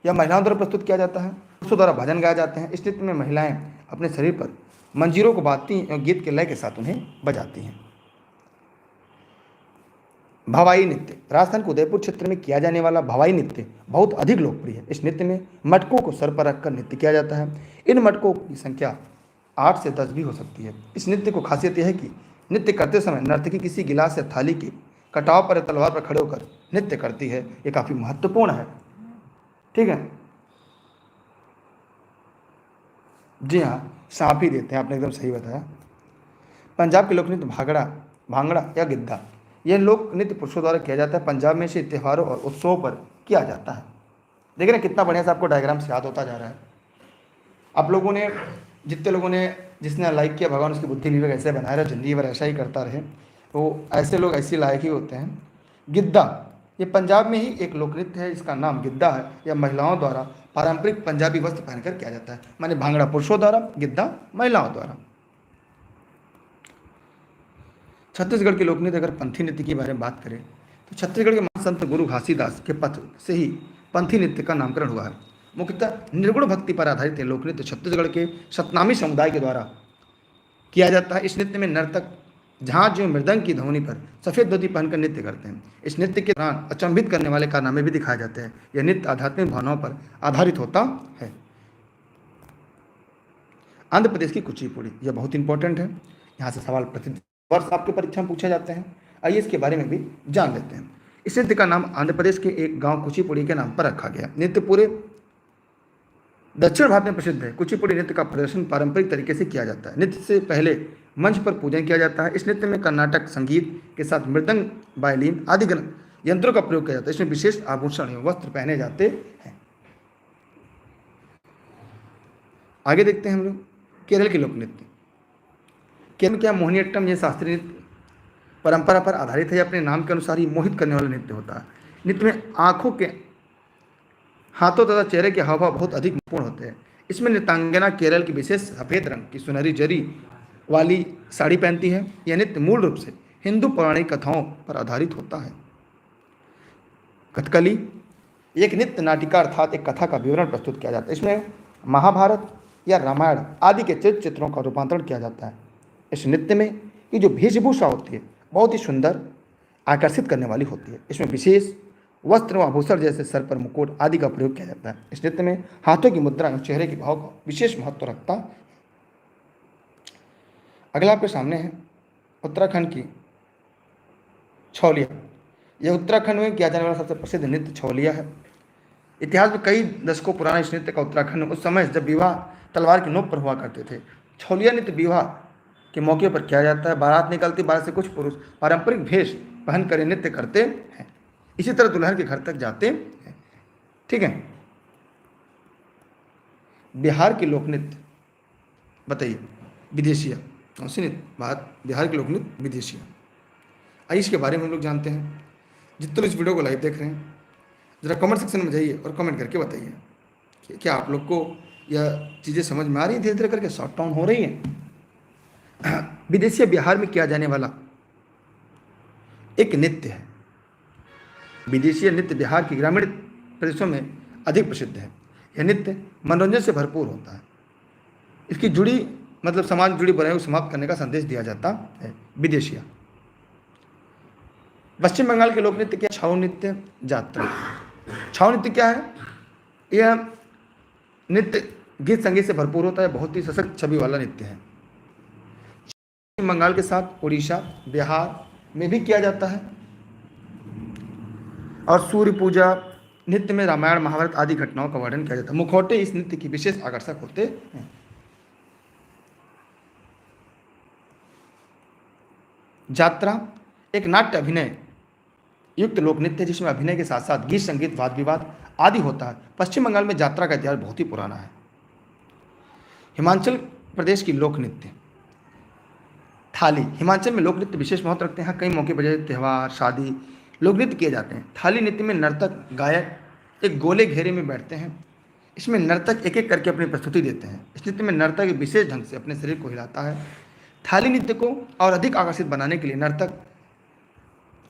यह महिलाओं द्वारा प्रस्तुत किया जाता है। पुरुषों द्वारा भजन गाए जाते हैं। इस नृत्य में महिलाएं अपने शरीर पर मंजीरों को बांधती हैं और गीत के लय के साथ उन्हें बजाती हैं। भवाई नृत्य, राजस्थान के उदयपुर क्षेत्र में किया जाने वाला भवाई नृत्य बहुत अधिक लोकप्रिय है। इस नृत्य में मटकों को सर पर रखकर नृत्य किया जाता है। इन मटकों की संख्या 8 से 10 भी हो सकती है। इस नृत्य को खासियत यह है कि नृत्य करते समय नर्तकी किसी गिलास या थाली के कटाव पर या तलवार पर खड़े होकर नृत्य करती है। ये काफ़ी महत्वपूर्ण है। ठीक है, जी हाँ, सांप ही देते हैं, आपने एकदम सही बताया। पंजाब के लोक नृत्य भांगड़ा या गिद्धा, यह लोक नृत्य पुरुषों द्वारा किया जाता है। पंजाब में इसे त्योहारों और उत्सवों पर किया जाता है। देख रहे हैं कितना बढ़िया से आपको डायग्राम से याद होता जा रहा है। आप लोगों ने, जितने लोगों ने, जिसने लाइक किया, भगवान उसकी बुद्धि विवेक ऐसे बनाए रहे, जिंदगी भर ऐसा ही करता रहे। तो ऐसे लोग ऐसे लायक ही होते हैं। गिद्धा, ये पंजाब में ही एक लोक नृत्य है, इसका नाम गिद्धा है। यह महिलाओं द्वारा पारंपरिक पंजाबी वस्त्र पहनकर किया जाता है। माने भांगड़ा पुरुषों द्वारा, गिद्धा महिलाओं द्वारा। छत्तीसगढ़ के लोक नृत्य, अगर पंथी नृत्य के बारे में बात करें तो छत्तीसगढ़ के महान संत गुरु घासीदास के पथ से ही पंथी नृत्य का नामकरण हुआ है। मुख्यतः निर्गुण भक्ति पर आधारित है लोक नृत्य छत्तीसगढ़ के सतनामी समुदाय के द्वारा किया जाता है। इस नृत्य में नर्तक झांझ जो मृदंग की ध्वनि पर सफेद धोती पहनकर नृत्य करते हैं। इस नृत्य के दौरान अचंभित करने वाले कारनामे भी दिखाए जाते हैं। यह नृत्य आध्यात्मिक भावनाओं पर आधारित होता है। आंध्र प्रदेश की कुचिपुड़ी, यह बहुत इंपॉर्टेंट है। यहाँ से सवाल प्रति वर्ष आपके परीक्षा में पूछे जाते हैं। आइए इसके बारे में भी जान लेते हैं। इस नृत्य का नाम आंध्र प्रदेश के एक गांव कुचिपुड़ी के नाम पर रखा गया। नृत्य पूरे दक्षिण भारत में प्रसिद्ध है। कुचिपुड़ी नृत्य का प्रदर्शन पारंपरिक तरीके से किया जाता है। नृत्य से पहले मंच पर पूजन किया जाता है। इस नृत्य में कर्नाटक संगीत के साथ मृदंग, वायलिन आदि यंत्रों का प्रयोग किया जाता है। इसमें विशेष आभूषण एवं वस्त्र पहने जाते हैं। आगे देखते हैं हम लोग केरल के लोक नृत्य। केरल में क्या मोहिनीअट्टम, यह शास्त्रीय नृत्य परंपरा पर आधारित है। अपने नाम के अनुसार ही मोहित करने वाला नृत्य होता है। नृत्य में आंखों के, हाथों तथा चेहरे के हावभाव बहुत अधिक महत्वपूर्ण होते हैं। इसमें नृत्यांगना केरल की विशेष सफेद रंग की सुनहरी जरी वाली साड़ी पहनती है। यह नृत्य मूल रूप से हिंदू पौराणिक कथाओं पर आधारित होता है। कथकली एक नृत्य नाटिका अर्थात एक कथा का विवरण प्रस्तुत किया जाता है। इसमें महाभारत या रामायण आदि के चित्रों का रूपांतरण किया जाता है। इस नृत्य में ये जो वेशभूषा होती है बहुत ही सुंदर, आकर्षित करने वाली होती है। इसमें विशेष वस्त्र व आभूषण जैसे सर पर मुकुट आदि का प्रयोग किया जाता है। इस नृत्य में हाथों की मुद्रा और चेहरे के भाव का विशेष महत्व रखता है। अगला आपके सामने है उत्तराखंड की छौलिया। यह उत्तराखंड में किया जाने वाला सबसे प्रसिद्ध नृत्य छौलिया है। इतिहास में कई दशकों पुराना इस नृत्य का उत्तराखंड में उस समय जब विवाह तलवार की नोक पर हुआ करते थे। छौलिया नृत्य विवाह के मौके पर किया जाता है। बारात निकलती, बारात से कुछ पुरुष पारंपरिक भेष पहन कर नृत्य करते हैं। इसी तरह दुल्हन के घर तक जाते हैं। ठीक है। बिहार की लोक नृत्य बताइए, विदेशिया कौन सी नृत्य? बिहार के लोक नृत्य विदेशिया। आइए इसके बारे में हम लोग जानते हैं। जितने लोग इस वीडियो को लाइव देख रहे हैं ज़रा कमेंट सेक्शन में जाइए और कमेंट करके बताइए कि क्या आप लोग को यह चीज़ें समझ में आ रही हैं, धीरे धीरे करके शॉर्ट डाउन हो रही हैं। विदेशिया बिहार में किया जाने वाला एक नृत्य है। विदेशीय नृत्य बिहार के ग्रामीण प्रदेशों में अधिक प्रसिद्ध है। यह नृत्य मनोरंजन से भरपूर होता है। इसकी जुड़ी मतलब समाज जुड़ी बुराइयों को समाप्त करने का संदेश दिया जाता है। विदेशिया। पश्चिम बंगाल के लोक नृत्य क्या? छाऊ नृत्य, जात्रा। छाऊ नृत्य क्या है? यह नृत्य गीत संगीत से भरपूर होता है। बहुत ही सशक्त छवि वाला नृत्य है। पश्चिम बंगाल के साथ उड़ीसा, बिहार में भी किया जाता है। और सूर्य पूजा नृत्य में रामायण, महाभारत आदि घटनाओं का वर्णन किया जाता है। मुखौटे इस नृत्य की विशेष आकर्षक होते हैं। जात्रा एक नाट्य अभिनय युक्त लोक नृत्य जिसमें अभिनय के साथ साथ गीत संगीत, वाद विवाद आदि होता है। पश्चिम बंगाल में जात्रा का इतिहास बहुत ही पुराना है। हिमाचल प्रदेश की लोक नृत्य थाली। हिमाचल में लोक नृत्य विशेष महत्व रखते हैं। कई मौके पर जैसे त्यौहार, शादी लोक नृत्य किए जाते हैं। थाली नृत्य में नर्तक गायक एक गोले घेरे में बैठते हैं। इसमें नर्तक एक एक करके अपनी प्रस्तुति देते हैं। इस नृत्य में नर्तक विशेष ढंग से अपने शरीर को हिलाता है। थाली नृत्य को और अधिक आकर्षित बनाने के लिए नर्तक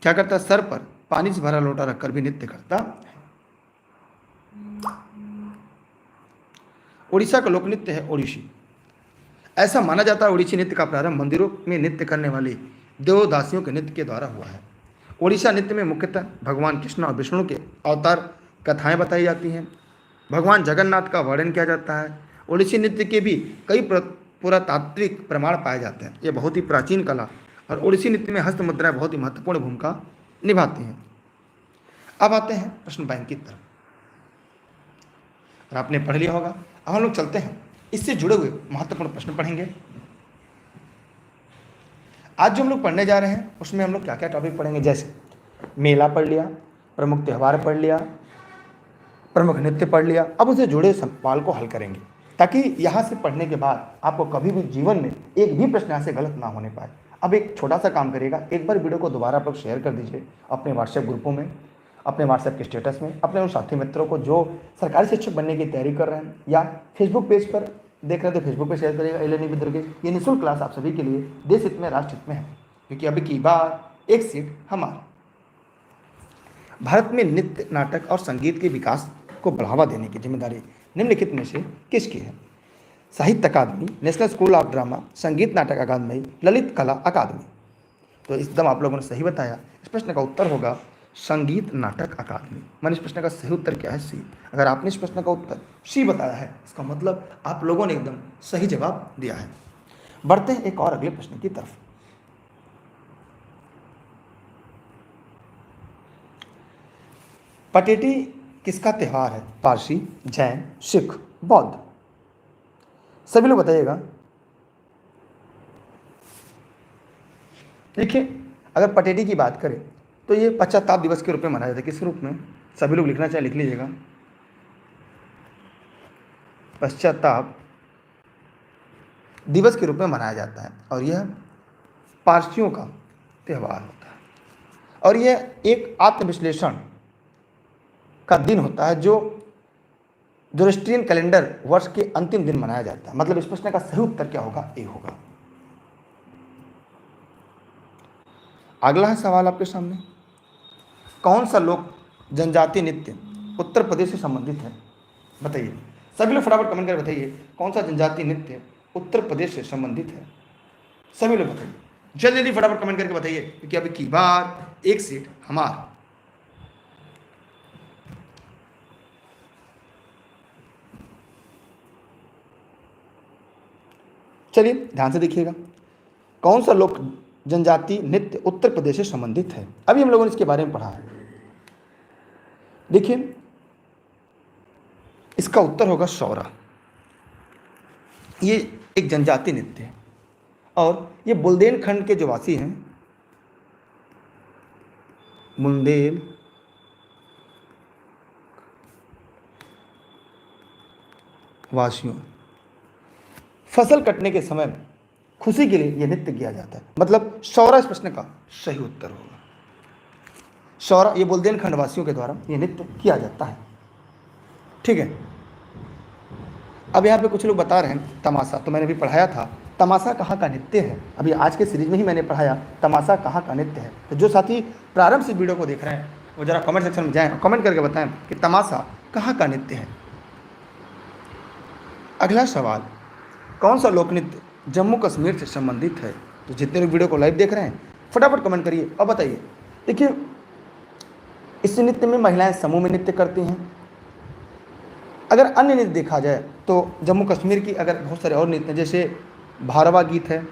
क्या करता है? सर पर पानी से भरा लोटा रखकर भी नृत्य करता है। उड़ीसा का लोक नृत्य है ओडिसी। ऐसा माना जाता है ओडिसी नृत्य का प्रारंभ मंदिरों में नृत्य करने वाली देवदासियों के नृत्य के द्वारा हुआ है। ओडिशा नृत्य में मुख्यतः भगवान कृष्ण और विष्णु के अवतार कथाएं बताई जाती हैं। भगवान जगन्नाथ का वर्णन किया जाता है। ओडिसी नृत्य के भी कई पुरातात्विक प्रमाण पाए जाते हैं। ये बहुत ही प्राचीन कला और ओडिसी नृत्य में हस्त मुद्राएं बहुत ही महत्वपूर्ण भूमिका निभाती हैं। अब आते हैं प्रश्न बैंक की तरफ। और आपने पढ़ लिया होगा। अब हम लोग चलते हैं, इससे जुड़े हुए महत्वपूर्ण प्रश्न पढ़ेंगे। आज जो हम लोग पढ़ने जा रहे हैं उसमें हम लोग क्या क्या टॉपिक पढ़ेंगे, जैसे मेला पढ़ लिया, प्रमुख त्यौहार पढ़ लिया, प्रमुख नृत्य पढ़ लिया। अब उससे जुड़े सवाल को हल करेंगे ताकि यहाँ से पढ़ने के बाद आपको कभी भी जीवन में एक भी प्रश्न यहाँ से गलत ना होने पाए। अब एक छोटा सा काम करिएगा, एक बार वीडियो को दोबारा आप लोग शेयर कर दीजिए अपने व्हाट्सएप ग्रुपों में, अपने व्हाट्सएप के स्टेटस में, अपने उन साथी मित्रों को जो सरकारी शिक्षक बनने की तैयारी कर रहे हैं या फेसबुक पेज पर देख रहे हैं तो फेसबुक पे शेयर करिएगा। L N with Durgesh. ये निःशुल्क क्लास आप सभी के लिए देश हित में, राष्ट्र हित में है। क्योंकि अब की बार एक सीट हमारी। भारत में नृत्य, नाटक और संगीत के विकास को बढ़ावा देने की जिम्मेदारी निम्नलिखित में से किसकी है? साहित्य अकादमी, नेशनल स्कूल ऑफ ड्रामा, संगीत नाटक अकादमी, ललित कला अकादमी। तो एकदम आप लोगों ने सही बताया। इस प्रश्न का उत्तर होगा संगीत नाटक अकादमी। मैंने इस प्रश्न का सही उत्तर क्या है? सी। अगर आपने इस प्रश्न का उत्तर सी बताया है, इसका मतलब आप लोगों ने एकदम सही जवाब दिया है। बढ़ते हैं एक और अगले प्रश्न की तरफ। पटेटी किसका त्योहार है? पारसी, जैन, सिख, बौद्ध। सभी लोग बताइएगा। देखिए, अगर पटेटी की बात करें तो ये पश्चाताप दिवस के रूप में मनाया जाता है। किस रूप में? सभी लोग लिखना चाहे लिख लीजिएगा। पश्चाताप दिवस के रूप में मनाया जाता है और यह पारसियों का त्यौहार होता है और यह एक आत्मविश्लेषण का दिन होता है जो जोरोस्ट्रियन कैलेंडर वर्ष के अंतिम दिन मनाया जाता है। मतलब इस प्रश्न का सही उत्तर क्या होगा? ए होगा। अगला है सवाल आपके सामने, कौन सा लोक जनजातीय नृत्य उत्तर प्रदेश से संबंधित है? बताइए, सभी लोग फटाफट कमेंट करके बताइए कौन सा जनजातीय नृत्य उत्तर प्रदेश से संबंधित है। सभी लोग बताइए, जल्दी जल्दी फटाफट कमेंट करके बताइए, क्योंकि अब की बार एक सीट हमारा। चलिए ध्यान से देखिएगा, कौन सा लोक जनजाति नृत्य उत्तर प्रदेश से संबंधित है। अभी हम लोगों ने इसके बारे में पढ़ा है। देखिए, इसका उत्तर होगा सौरा। ये एक जनजाति नृत्य है और ये बुंदेलखंड के जो वासी हैं, बुंदेल वासियों, फसल कटने के समय खुशी के लिए यह नृत्य किया जाता है। मतलब सौरा इस प्रश्न का सही उत्तर होगा। सौरा ये बुंदेलखंड वासियों के द्वारा यह नृत्य किया जाता है। ठीक है। अब यहाँ पे कुछ लोग बता रहे हैं तमाशा, तो मैंने अभी पढ़ाया था तमाशा कहाँ का नृत्य है। अभी आज के सीरीज में ही मैंने पढ़ाया तमाशा कहाँ का नृत्य है। तो जो साथी प्रारंभ से वीडियो को देख रहे हैं वो जरा कमेंट सेक्शन में जाएं और कमेंट करके बताएं कि तमाशा कहाँ का नृत्य है। अगला सवाल, कौन सा लोक नृत्य जम्मू कश्मीर से संबंधित है? तो जितने लोग वीडियो को लाइव देख रहे हैं फटाफट कमेंट करिए और बताइए। देखिए, इस नृत्य में महिलाएं समूह में नृत्य करती हैं। अगर अन्य नृत्य देखा जाए तो जम्मू कश्मीर की अगर बहुत सारे और नृत्य हैं, जैसे भारवा गीत है,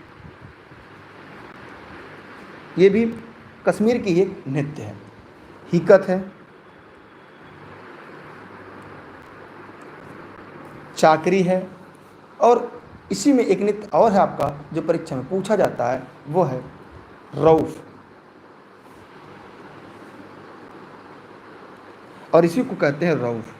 ये भी कश्मीर की एक नृत्य है। हिकत है, चाकरी है और इसी में एक नृत्य और है आपका जो परीक्षा में पूछा जाता है, वो है रऊफ। और इसी को कहते हैं रऊफ।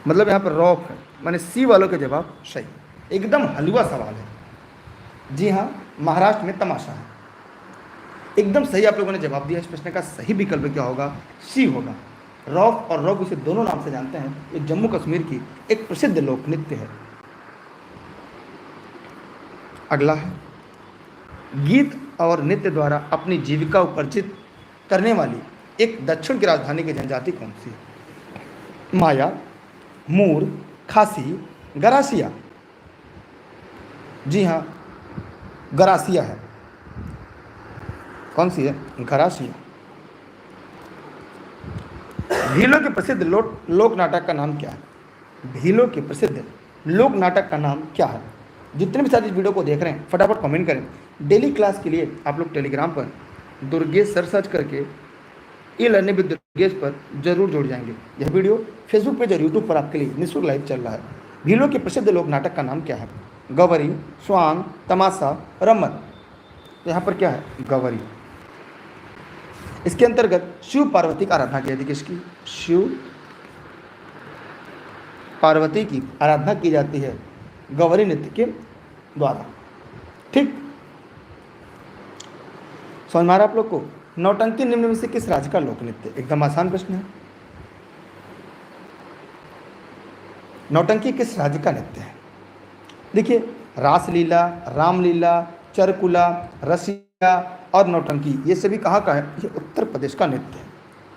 मतलब यहाँ पर रौफ है, माने सी वालों के जवाब सही। एकदम हलवा सवाल है। जी हाँ, महाराष्ट्र में तमाशा है। एकदम सही आप लोगों ने जवाब दिया। इस प्रश्न का सही विकल्प क्या होगा? सी होगा। रौफ और रौफ इसे दोनों नाम से जानते हैं। ये जम्मू कश्मीर की एक प्रसिद्ध लोक नृत्य है। अगला है, गीत और नृत्य द्वारा अपनी जीविका उपार्जित करने वाली एक दक्षिण की राजधानी की जनजाति कौन सी है? माया, मूर, खासी, गरासिया। जी हाँ, गरासिया है। कौन सी है? गरासिया। भीलों के प्रसिद्ध लोक नाटक का नाम क्या है? भीलों के प्रसिद्ध लोक नाटक का नाम क्या है? जितने भी साथी इस वीडियो को देख रहे हैं फटाफट कमेंट करें। डेली क्लास के लिए आप लोग टेलीग्राम पर दुर्गेश सर सर्च करके ई लर्निंग विद दुर्गेश पर जरूर जुड़ जाएंगे। यह वीडियो फेसबुक पेज और यूट्यूब पर आपके लिए निःशुल्क लाइव चल रहा है। भीलों के प्रसिद्ध लोक नाटक का नाम क्या है? गवरी, स्वांग, तमाशा, रमन। तो यहाँ पर क्या है? गवरी। इसके अंतर्गत शिव पार्वती की आराधना की जाती है। किसकी? शिव पार्वती की आराधना की जाती है गवरी नृत्य के द्वारा। ठीक, समझ में आ रहा आप लोग को? नौटंकी निम्न में से किस राज्य का लोक नृत्य? एकदम आसान प्रश्न है। नौटंकी किस राज्य का नृत्य है? देखिए, रासलीला, रामलीला, चरकुला, रसिया और नौटंकी, ये सभी कहाँ का है? ये उत्तर प्रदेश का नृत्य है।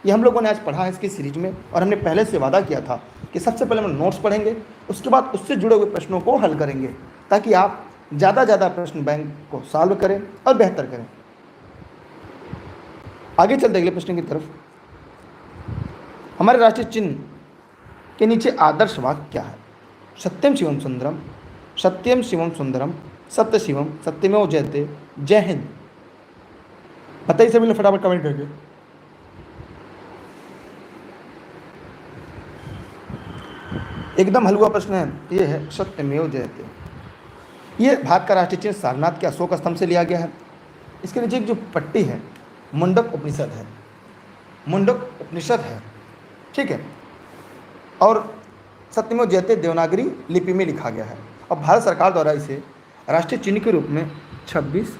ये हम लोगों ने आज पढ़ा है इसकी सीरीज में, और हमने पहले से वादा किया था कि सबसे पहले हम नोट्स पढ़ेंगे, उसके बाद उससे जुड़े हुए प्रश्नों को हल करेंगे, ताकि आप ज़्यादा प्रश्न बैंक को सॉल्व करें और बेहतर करें। आगे चलते अगले प्रश्न की तरफ। हमारे राष्ट्रीय चिन्ह के नीचे आदर्श वाक्य क्या है? सत्यम शिवम सुंदरम, सत्यम शिवम सुंदरम, सत्य शिवम, सत्यमेव जयते, जय हिंद। बताइए सभी लोग फटाफट कमेंट करके। एकदम हलवा प्रश्न है, ये है सत्यमेव जयते। ये भारत का राष्ट्रीय चिन्ह सारनाथ के अशोक स्तंभ से लिया गया है। इसके नीचे एक जो पट्टी है मुंडक उपनिषद है, मुंडक उपनिषद है, ठीक है। और सत्यमेव जयते देवनागरी लिपि में लिखा गया है, और भारत सरकार द्वारा इसे राष्ट्रीय चिन्ह के रूप में 26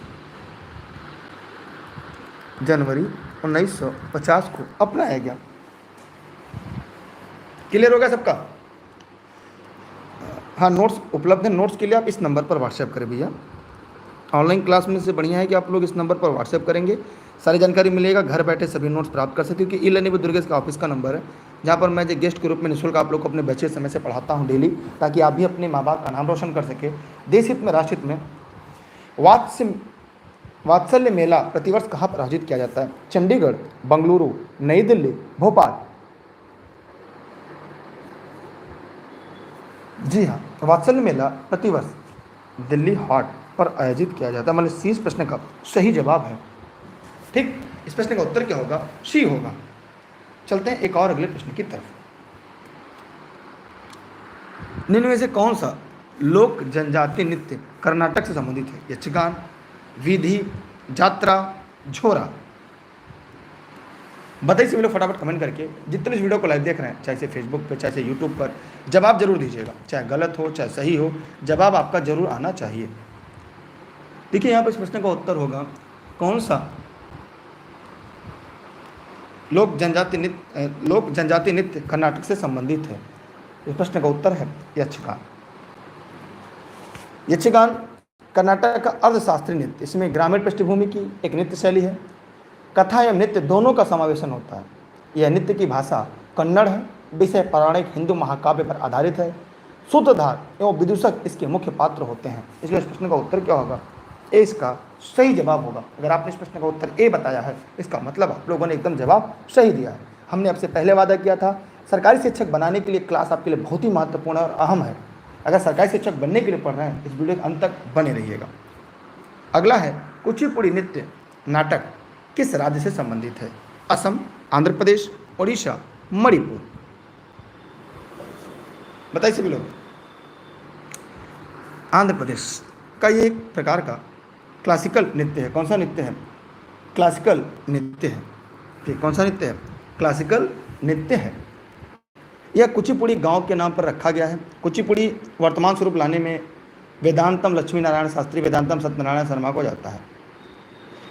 जनवरी 1950 को अपनाया गया। क्लियर हो गया सबका? हाँ, नोट्स उपलब्ध है। नोट्स के लिए आप इस नंबर पर व्हाट्सएप करें भैया। ऑनलाइन क्लास में से बढ़िया है कि आप लोग इस नंबर पर व्हाट्सएप करेंगे, सारी जानकारी मिलेगा, घर बैठे सभी नोट्स प्राप्त कर सकते हो। क्योंकि ई लर्निंग विद दुर्गेश का ऑफिस का नंबर है, जहाँ पर मैं जो गेस्ट के रूप में निःशुल्क आप लोग को अपने बच्चे समय से पढ़ाता हूँ डेली, ताकि आप भी अपने माँ बाप का नाम रोशन कर सके। देश हित में, राष्ट्र हित में। वात्सल्य मेला प्रतिवर्ष कहाँ पर आयोजित किया जाता है? चंडीगढ़, बंगलुरु, नई दिल्ली, भोपाल। जी हाँ, वात्सल्य मेला प्रतिवर्ष दिल्ली हाट पर आयोजित किया जाता है। मतलब सी इस प्रश्न का सही जवाब है। ठीक, इस प्रश्न का उत्तर क्या होगा? सी होगा। चलते हैं एक और अगले प्रश्न की तरफ। निम्न में से कौन सा लोक जनजातीय नृत्य कर्नाटक से संबंधित है? यक्षगान, विधि, जात्रा, झोरा। बताइए सभी लोग फटाफट कमेंट करके। जितने इस वीडियो को लाइव देख रहे हैं, चाहे से फेसबुक पर, चाहे से यूट्यूब पर, जवाब जरूर दीजिएगा। चाहे गलत हो चाहे सही हो, जवाब आपका जरूर आना चाहिए। देखिए यहाँ पर इस प्रश्न का उत्तर होगा कौन सा लोक जनजातीय नृत्य कर्नाटक से संबंधित है? इस प्रश्न का उत्तर है यक्षगान। यक्षगान कर्नाटक का अर्थशास्त्रीय नृत्य, इसमें ग्रामीण पृष्ठभूमि की एक नृत्य शैली है। कथा एवं नृत्य दोनों का समावेशन होता है। यह नृत्य की भाषा कन्नड़ है। विषय पौराणिक हिंदू महाकाव्य पर आधारित है। सूत्रधार एवं विदूषक इसके मुख्य पात्र होते हैं। इसलिए इस प्रश्न का उत्तर क्या होगा? ए इसका सही जवाब होगा। अगर आपने इस प्रश्न का उत्तर ए बताया है, इसका मतलब आप लोगों ने एकदम जवाब सही दिया है। हमने आपसे पहले वादा किया था, सरकारी शिक्षक बनाने के लिए क्लास आपके लिए बहुत ही महत्वपूर्ण और अहम है। अगर सरकारी शिक्षक बनने के लिए पढ़ रहे हैं, इस वीडियो के अंत तक बने रहिएगा। अगला है कुचिपुड़ी नृत्य नाटक किस राज्य से संबंधित है? असम, आंध्र प्रदेश, ओडिशा, मणिपुर। बताइए सभी लोग। आंध्र प्रदेश का ये एक प्रकार का क्लासिकल नृत्य है। कौन सा नृत्य है? क्लासिकल नृत्य है। ठीक, कौन सा नृत्य है? क्लासिकल नृत्य है। यह कुचिपुड़ी गांव के नाम पर रखा गया है। कुचिपुड़ी वर्तमान स्वरूप लाने में वेदांतम लक्ष्मी नारायण शास्त्री, वेदांतम सत्यनारायण शर्मा को जाता है।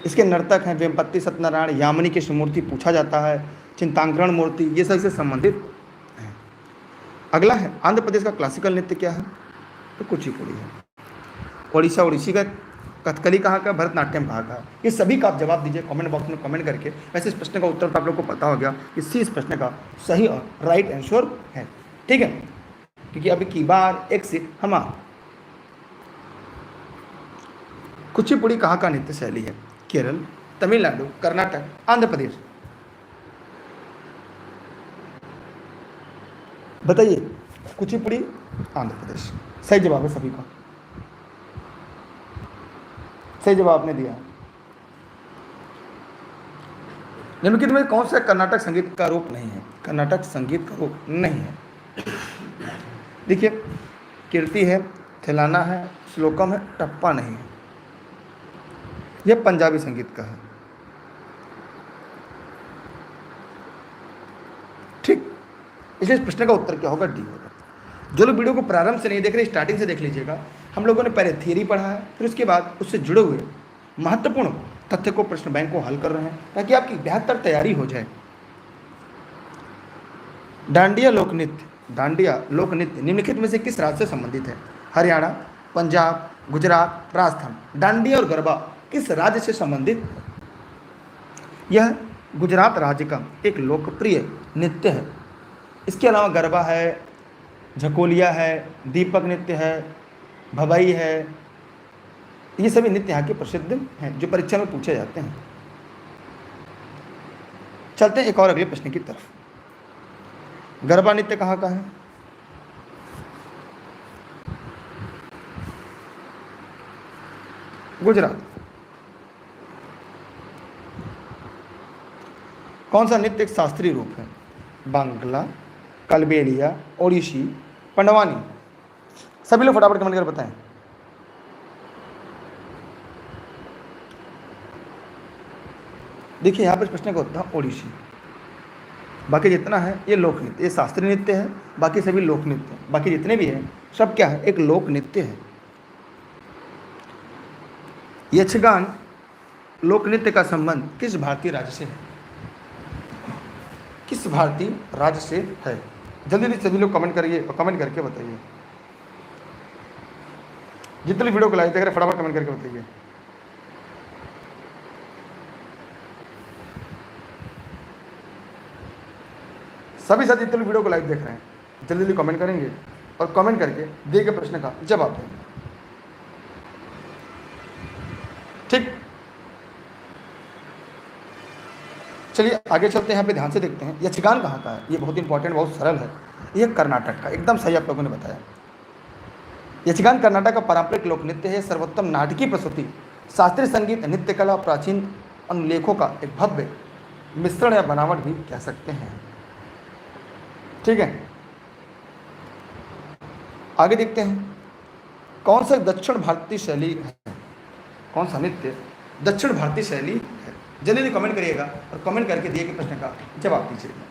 इसके नर्तक हैं वेमपत्ति सत्यनारायण, यामिनी की मूर्ति पूछा जाता है, चिंतांकरण मूर्ति, ये सब से संबंधित है। अगला है आंध्र प्रदेश का क्लासिकल नृत्य क्या है? तो कुचिपुड़ी है। ओडिशी का कथकली कहाँ का? भरतनाट्यम कहाँ का? ये सभी का आप जवाब दीजिए कमेंट बॉक्स में कमेंट करके। वैसे इस प्रश्न का उत्तर तो आप लोग को पता हो गया कि सी इस प्रश्न का सही और राइट आंसर है। ठीक है, क्योंकि अभी की बार एक से हमारा कुचिपुड़ी कहाँ का नृत्य शैली है? केरल, तमिलनाडु, कर्नाटक, आंध्र प्रदेश। बताइए। कुचिपुड़ी आंध्र प्रदेश सही जवाब है सभी का। सही जवाब आपने दिया। निम्नलिखित में कौन सा कर्नाटक संगीत का रूप नहीं है? कर्नाटक संगीत का रूप नहीं है। देखिए, कीर्ति है, थिलाना है, श्लोकम है, टप्पा नहीं है। यह पंजाबी संगीत का है। ठीक, इसलिए इस प्रश्न का उत्तर क्या होगा? डी होगा। जो लोग वीडियो को प्रारंभ से नहीं देख रहे, स्टार्टिंग से देख लीजिएगा। हम लोगों ने पहले थियरी पढ़ा है, फिर उसके बाद उससे जुड़े हुए महत्वपूर्ण तथ्य को प्रश्न बैंक को हल कर रहे हैं, ताकि आपकी बेहतर तैयारी हो जाए। डांडिया लोक नृत्य निम्नलिखित में से किस राज्य से संबंधित है? हरियाणा, पंजाब, गुजरात, राजस्थान। डांडिया और गरबा किस राज्य से संबंधित? यह गुजरात राज्य का एक लोकप्रिय नृत्य है। इसके अलावा गरबा है, झकोलिया है, दीपक नृत्य है, भवाई है, ये सभी नृत्य यहाँ के प्रसिद्ध हैं जो परीक्षा में पूछे जाते हैं। चलते हैं एक और अगले प्रश्न की तरफ। गरबा नृत्य कहाँ का है? गुजरात। कौन सा नृत्य एक शास्त्रीय रूप है? बांग्ला, कलबेलिया, ओडिसी, पंडवानी। सभी लोग फटाफट कमेंट कर बताएं। देखिए यहाँ पर प्रश्न का उत्तर ओडिसी। बाकी जितना है ये लोक नृत्य, ये शास्त्रीय नृत्य है, बाकी सभी लोक नृत्य, बाकी जितने भी हैं सब क्या है? एक लोक नृत्य है। यक्षगान लोक नृत्य का संबंध किस भारतीय राज्य से है? किस भारतीय राज्य से है? जल्दी जल्दी सभी लोग कमेंट करिए और कमेंट करके बताइए। जितने वीडियो को लाइक देख रहे फटाफट कमेंट करके बताइए। सभी साथी जितने वीडियो को लाइव देख रहे हैं जल्दी जल्दी कमेंट करेंगे और कमेंट करके दिए गए प्रश्न का जवाब देंगे। ठीक, चलिए आगे चलते हैं। यहाँ पे ध्यान से देखते हैं यक्षगान कहाँ का है। ये बहुत इंपॉर्टेंट, बहुत सरल है। ये कर्नाटक का, एकदम सही आप लोगों ने बताया। यक्षगान कर्नाटक का पारंपरिक लोक नृत्य है। सर्वोत्तम नाटकीय प्रस्तुति, शास्त्रीय संगीत, नृत्य कला, प्राचीन अनुलेखों का एक भव्य मिश्रण या बनावट भी कह सकते हैं। ठीक है, आगे देखते हैं कौन सा दक्षिण भारतीय शैली है? कौन सा नृत्य दक्षिण भारतीय शैली है? जल्दी जल्दी कमेंट करिएगा और कमेंट करके दिए गए प्रश्न का जवाब दीजिएगा।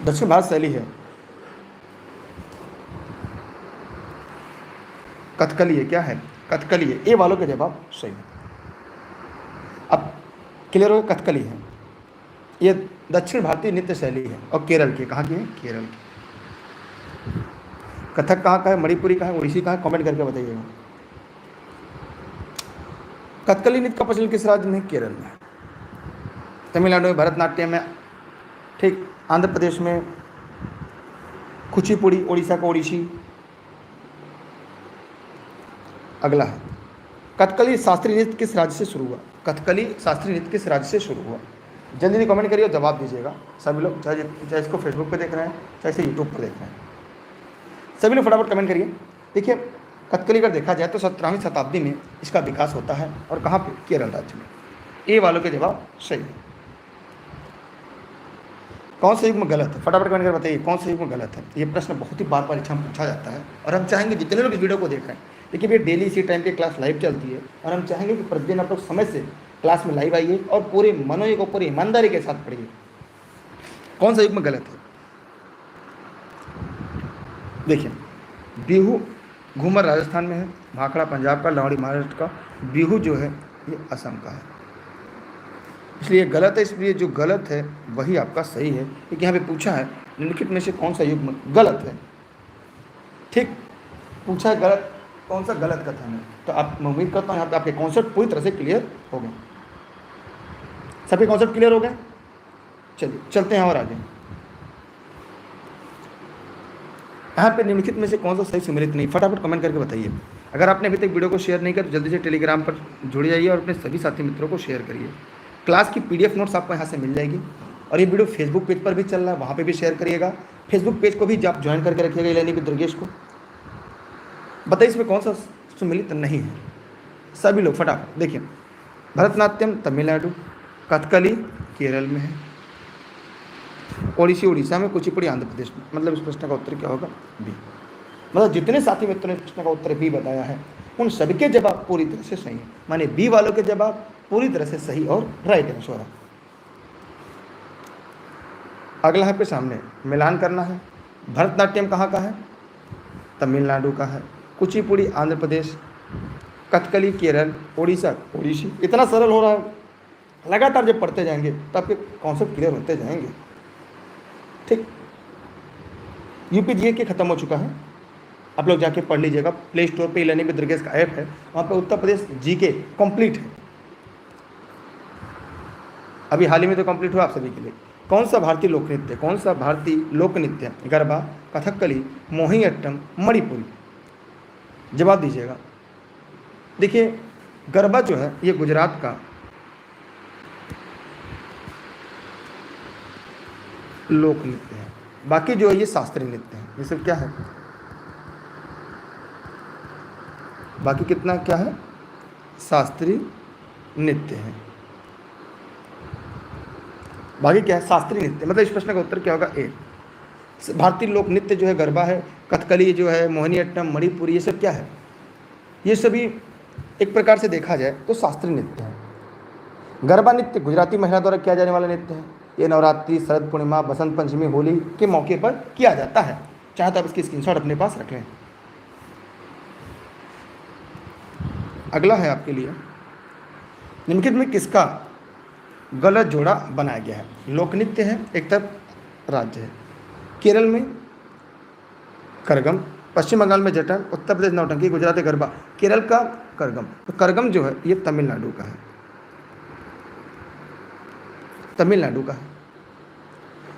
दक्षिण भारत शैली है कथकली है। क्या है? कथकली है। ए वालों का जवाब सही है। अब क्लियर हो, कथकली है। ये दक्षिण भारतीय नृत्य शैली है और केरल की। कहाँ की है? केरल की। कथक कहाँ का है? मणिपुरी का है? उड़ीसी का है? कमेंट करके बताइएगा। कथकली नृत्य का प्रचलन किस राज्य में? केरल में। तमिलनाडु में भरतनाट्यम में, ठीक, आंध्र प्रदेश में कुचिपुड़ी, उड़ीसा का ओडिसी। अगला है कथकली शास्त्रीय नृत्य किस राज्य से शुरू हुआ? कथकली शास्त्रीय नृत्य किस राज्य से शुरू हुआ? जल्दी जल्दी कमेंट करिए और जवाब दीजिएगा सभी लोग, चाहे इसको फेसबुक पे देख रहे हैं चाहे इसे यूट्यूब पर देख रहे हैं। सभी लोग फटाफट कमेंट करिए। देखिए कथकली अगर देखा जाए तो 17वीं शताब्दी में इसका विकास होता है और कहाँ पे? केरल राज्य में। ए वालों के जवाब सही है। कौन सा युग्म गलत है? फटाफट कमेंट कर बताइए कौन सा युग्म गलत है। ये प्रश्न बहुत ही बार परीक्षा में पूछा जाता है और हम चाहेंगे जितने लोग इस वीडियो को देख रहे हैं, देखिए भैया डेली इसी टाइम पे क्लास लाइव चलती है और हम चाहेंगे कि प्रतिदिन आप लोग समय से क्लास में लाइव आइए और पूरे मनोयोग को पूरी ईमानदारी के साथ पढ़िए। कौन सा युग्म गलत है? देखिए बिहू घूमर राजस्थान में है, भाखड़ा पंजाब का, लावड़ी महाराष्ट्र का, बिहू जो है ये असम का है। इसलिए गलत है, इसलिए जो गलत है वही आपका सही है, क्योंकि यहाँ पे पूछा है निम्नलिखित में से कौन सा युग्म गलत है। ठीक, पूछा है गलत, कौन सा गलत कथन है। तो आप, मैं उम्मीद करता हूँ यहाँ पे आपके कॉन्सेप्ट पूरी तरह से क्लियर हो गए। सभी कॉन्सेप्ट क्लियर हो गए? चलिए चलते हैं और आगे। यहाँ पे निम्नलिखित में से कौन सा सही सम्मिलित नहीं? फटाफट कमेंट करके बताइए। अगर आपने अभी तक वीडियो को शेयर नहीं किया तो जल्दी से टेलीग्राम पर जुड़ जाइए और अपने सभी साथी मित्रों को शेयर करिए। क्लास की PDF नोट्स आपको यहाँ से मिल जाएगी और ये वीडियो फेसबुक पेज पर भी चल रहा है, वहाँ पे भी शेयर करिएगा। फेसबुक पेज को भी आप ज्वाइन करके रखिएगा इलैनी विद दुर्गेश को। बताइए इसमें कौन सा सम्मिलित नहीं है? सभी लोग फटाफट देखिए। भरतनाट्यम तमिलनाडु, कथकली केरल में है, ओडिसी उड़ीसा में, कुचिपुड़ी आंध्र प्रदेश में। मतलब इस प्रश्न का उत्तर क्या होगा? बी। मतलब जितने साथी मित्रों ने प्रश्न का उत्तर बी बताया है उन सभी के जवाब पूरी तरह से सही है। माने बी वालों के जवाब पूरी तरह से सही और राइट आंसर है। अगला है आपके सामने मिलान करना है। भरतनाट्यम कहाँ का है? तमिलनाडु का है। कुचिपुड़ी आंध्र प्रदेश, कथकली केरल, ओडिशा ओडिसी। इतना सरल हो रहा है, लगातार जब पढ़ते जाएंगे तो आपके कॉन्सेप्ट क्लियर होते जाएंगे। ठीक, यूपी जीके के खत्म हो चुका है, आप लोग जाके पढ़ लीजिएगा। प्ले स्टोर पे लर्निंग विद दुर्गेश का ऐप है, वहाँ पे उत्तर प्रदेश जीके कंप्लीट है। अभी हाल ही में तो कंप्लीट हुआ आप सभी के लिए। कौन सा भारतीय लोक नृत्य, कौन सा भारतीय लोक नृत्य गरबा, कथकली, मोहिनीअट्टम, मणिपुरी? जवाब दीजिएगा। देखिए, गरबा जो है ये गुजरात का लोक नृत्य है, बाकी जो है ये शास्त्रीय नृत्य है। ये सब क्या है, बाकी कितना क्या है, शास्त्रीय नृत्य है। बाकी क्या है, शास्त्रीय नृत्य। मतलब इस प्रश्न का उत्तर क्या होगा, ए। भारतीय लोक नृत्य जो है गरबा है, कथकली जो है, मोहिनीअट्टम, मणिपुरी, ये सब क्या है, ये सभी एक प्रकार से देखा जाए तो शास्त्रीय नृत्य है। गरबा नृत्य गुजराती महिला द्वारा किया जाने वाला नृत्य है। ये नवरात्रि, शरद पूर्णिमा, बसंत पंचमी, होली के मौके पर किया जाता है। चाहे तो आप इसकी स्क्रीनशॉट अपने पास रख लें। अगला है आपके लिए, निम्नलिखित में किसका गलत जोड़ा बनाया गया है? लोक नृत्य है, एक तरफ राज्य है। केरल में करगम, पश्चिम बंगाल में जटन, उत्तर प्रदेश नौटंकी, गुजरात में गरबा। केरल का करगम, तो करगम जो है ये तमिलनाडु का है, तमिलनाडु का है,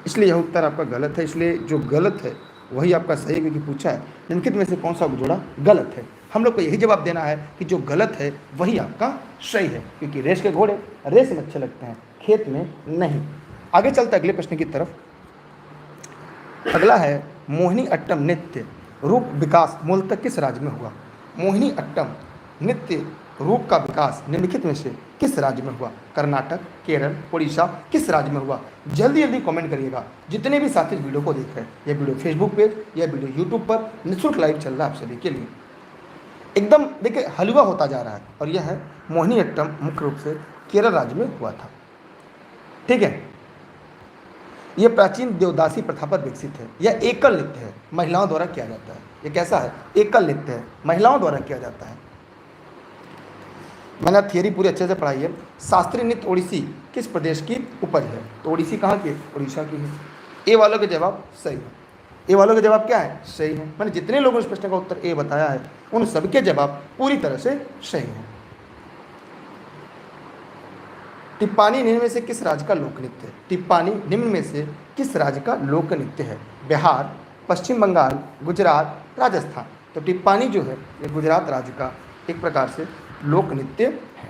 इसलिए यह उत्तर आपका गलत है। इसलिए जो गलत है वही आपका सही है, क्योंकि पूछा है निम्नलिखित में से कौन सा जोड़ा गलत है। हम लोग को यही जवाब देना है कि जो गलत है वही आपका सही है, क्योंकि रेस के घोड़े रेस में अच्छे लगते हैं, खेत में नहीं। आगे चलते अगले प्रश्न की तरफ। अगला है, मोहिनीअट्टम नृत्य रूप विकास मूलतः किस राज्य में हुआ? मोहिनीअट्टम नृत्य रूप का विकास निम्नलिखित में से किस राज्य में हुआ? कर्नाटक, केरल, उड़ीसा, किस राज्य में हुआ? जल्दी जल्दी कमेंट करिएगा। जितने भी साथी वीडियो को देख रहे हैं, यह वीडियो फेसबुक पेज, यह वीडियो यूट्यूब पर निःशुल्क लाइव चल रहा है आप सभी के लिए। एकदम देखिए हलवा होता जा रहा है, और यह है मोहिनीअट्टम मुख्य रूप से केरल राज्य में हुआ था। ठीक है, यह प्राचीन देवदासी प्रथा पर विकसित है। यह एकल नृत्य है, महिलाओं द्वारा किया जाता है। यह कैसा है? एकल नृत्य है, महिलाओं द्वारा किया जाता है। मैंने थियरी पूरी अच्छे से पढ़ाई है। शास्त्रीय नृत्य ओडिसी किस प्रदेश की उपज है? तो ओडिसी कहाँ की है? उड़ीसा की है। ए वालों के जवाब सही है। ए वालों के जवाब क्या है? सही है। मैंने जितने लोगों ने इस प्रश्न का उत्तर ए बताया है उन सबके जवाब पूरी तरह से सही है। टिप्पानी निम्न में से किस राज्य का लोक नृत्य है? टिप्पानी निम्न में से किस राज्य का लोक नृत्य है? बिहार, पश्चिम बंगाल, गुजरात, राजस्थान। तो टिप्पानी जो है ये गुजरात राज्य का एक प्रकार से लोक नृत्य है।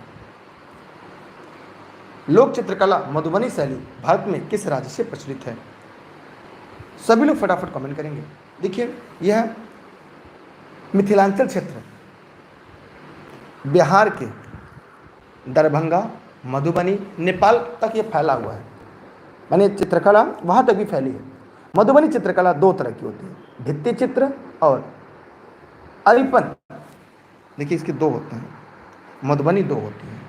लोक चित्रकला मधुबनी शैली भारत में किस राज्य से प्रचलित है? सभी लोग फटाफट कमेंट करेंगे। देखिए, यह मिथिलांचल क्षेत्र बिहार के दरभंगा, मधुबनी, नेपाल तक ये फैला हुआ है। माने चित्रकला वहाँ तक भी फैली है। मधुबनी चित्रकला दो तरह की होती है, भित्ति चित्र और अरिपन। देखिए इसके दो होते हैं, मधुबनी दो होती है।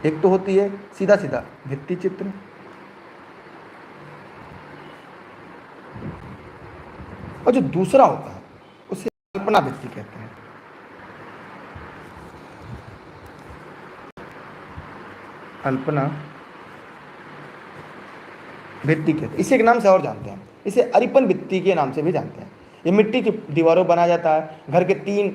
एक तो होती है सीधा सीधा भित्ति चित्र, और जो दूसरा होता है उसे अल्पना भित्ति कहते हैं। अल्पना भित्ति कहते हैं। इसे एक नाम से और जानते हैं, इसे अरिपन भित्ति के नाम से भी जानते हैं। ये मिट्टी की दीवारों बनाया जाता है। घर के 3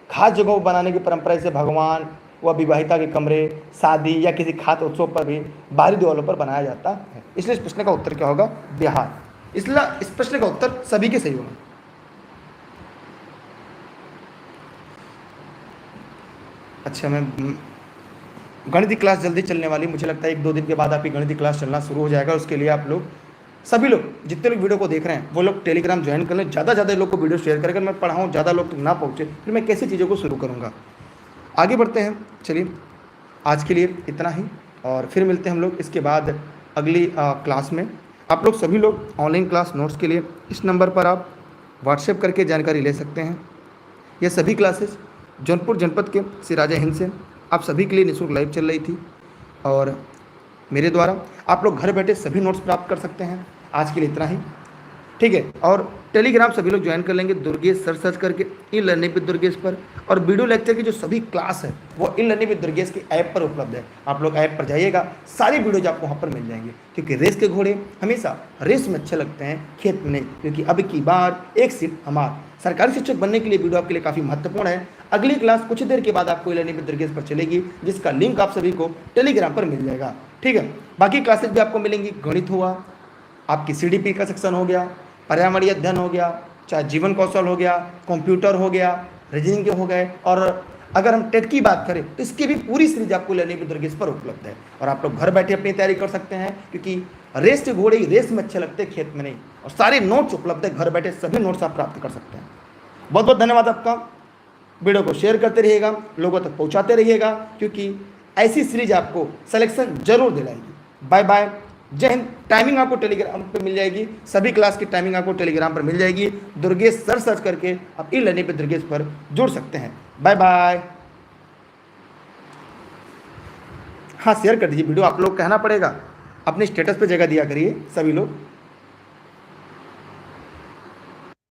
खास जगहों पर बनाने की परंपरा, जैसे भगवान व विवाहिता के कमरे, शादी या किसी खास उत्सव पर भी बाहरी दीवारों पर बनाया जाता है। इसलिए इस प्रश्न का उत्तर क्या होगा? बिहार। इसलिए इस प्रश्न का उत्तर सभी के सही होंगे। अच्छा, मैं गणित की क्लास जल्दी चलने वाली, मुझे लगता है 1-2 दिन के बाद आपकी गणित की क्लास चलना शुरू हो जाएगा। उसके लिए आप लोग सभी लोग जितने लोग वीडियो को देख रहे हैं वो लोग टेलीग्राम ज्वाइन कर लें। ज़्यादा लोग को वीडियो शेयर करें। अगर मैं पढ़ाऊँ ज़्यादा लोग तक ना पहुँचे फिर मैं कैसी चीज़ों को शुरू करूँगा। आगे बढ़ते हैं। चलिए आज के लिए इतना ही, और फिर मिलते हैं हम लोग इसके बाद अगली क्लास में। आप लोग सभी लोग ऑनलाइन क्लास नोट्स के लिए इस नंबर पर आप व्हाट्सएप करके जानकारी ले सकते हैं। ये सभी क्लासेस जौनपुर जनपद के श्री राजा हिंद से आप सभी के लिए निःशुल्क लाइव चल रही थी, और मेरे द्वारा आप लोग घर बैठे सभी नोट्स प्राप्त कर सकते हैं। आज के लिए इतना ही, ठीक है। और टेलीग्राम सभी लोग ज्वाइन कर लेंगे दुर्गेश सर सर्च करके, ई लर्निंग विद दुर्गेश पर। और वीडियो लेक्चर की जो सभी क्लास है वो ई लर्निंग विद दुर्गेश के ऐप पर उपलब्ध है। आप लोग ऐप पर जाइएगा, सारी वीडियोज आपको वहाँ पर मिल जाएंगे। क्योंकि रेस के घोड़े हमेशा रेस में अच्छे लगते हैं, खेत में नहीं। क्योंकि अब की बार एक सीट हमार सरकारी शिक्षक बनने के लिए वीडियो आपके लिए काफ़ी महत्वपूर्ण है। अगली क्लास कुछ देर के बाद आपको ई लर्निंग विद दुर्गेश पर चलेगी, जिसका लिंक आप सभी को टेलीग्राम पर मिल जाएगा। ठीक है, बाकी क्लासेज भी आपको मिलेंगी। गणित हुआ, आपकी CDP का सेक्शन हो गया, पर्यावरणीय अध्ययन हो गया, चाहे जीवन कौशल हो गया, कंप्यूटर हो गया, रीजनिंग के हो गए। और अगर हम टेट की बात करें तो इसकी भी पूरी सीरीज आपको लर्निंग विद दुर्गेश पर उपलब्ध है। और आप लोग घर बैठे अपनी तैयारी कर सकते हैं, क्योंकि रेस के घोड़े ही रेस में अच्छे लगते हैं, खेत में नहीं। और सारे नोट्स उपलब्ध है, घर बैठे सभी नोट्स आप प्राप्त कर सकते हैं। बहुत बहुत धन्यवाद आपका। वीडियो को शेयर करते रहिएगा, लोगों तक पहुँचाते रहिएगा, क्योंकि ऐसी सीरीज आपको सिलेक्शन जरूर दिलाएगी। बाय बाय, जय हिंद। टाइमिंग आपको टेलीग्राम पे मिल जाएगी, सभी क्लास की टाइमिंग आपको टेलीग्राम पर मिल जाएगी। दुर्गेश सर सर्च करके आप ई लर्निंग पे दुर्गेश पर जुड़ सकते हैं। Bye bye. हाँ, शेयर कर दीजिए वीडियो, आप लोग कहना पड़ेगा, अपने स्टेटस पे जगह दिया करिए सभी लोग।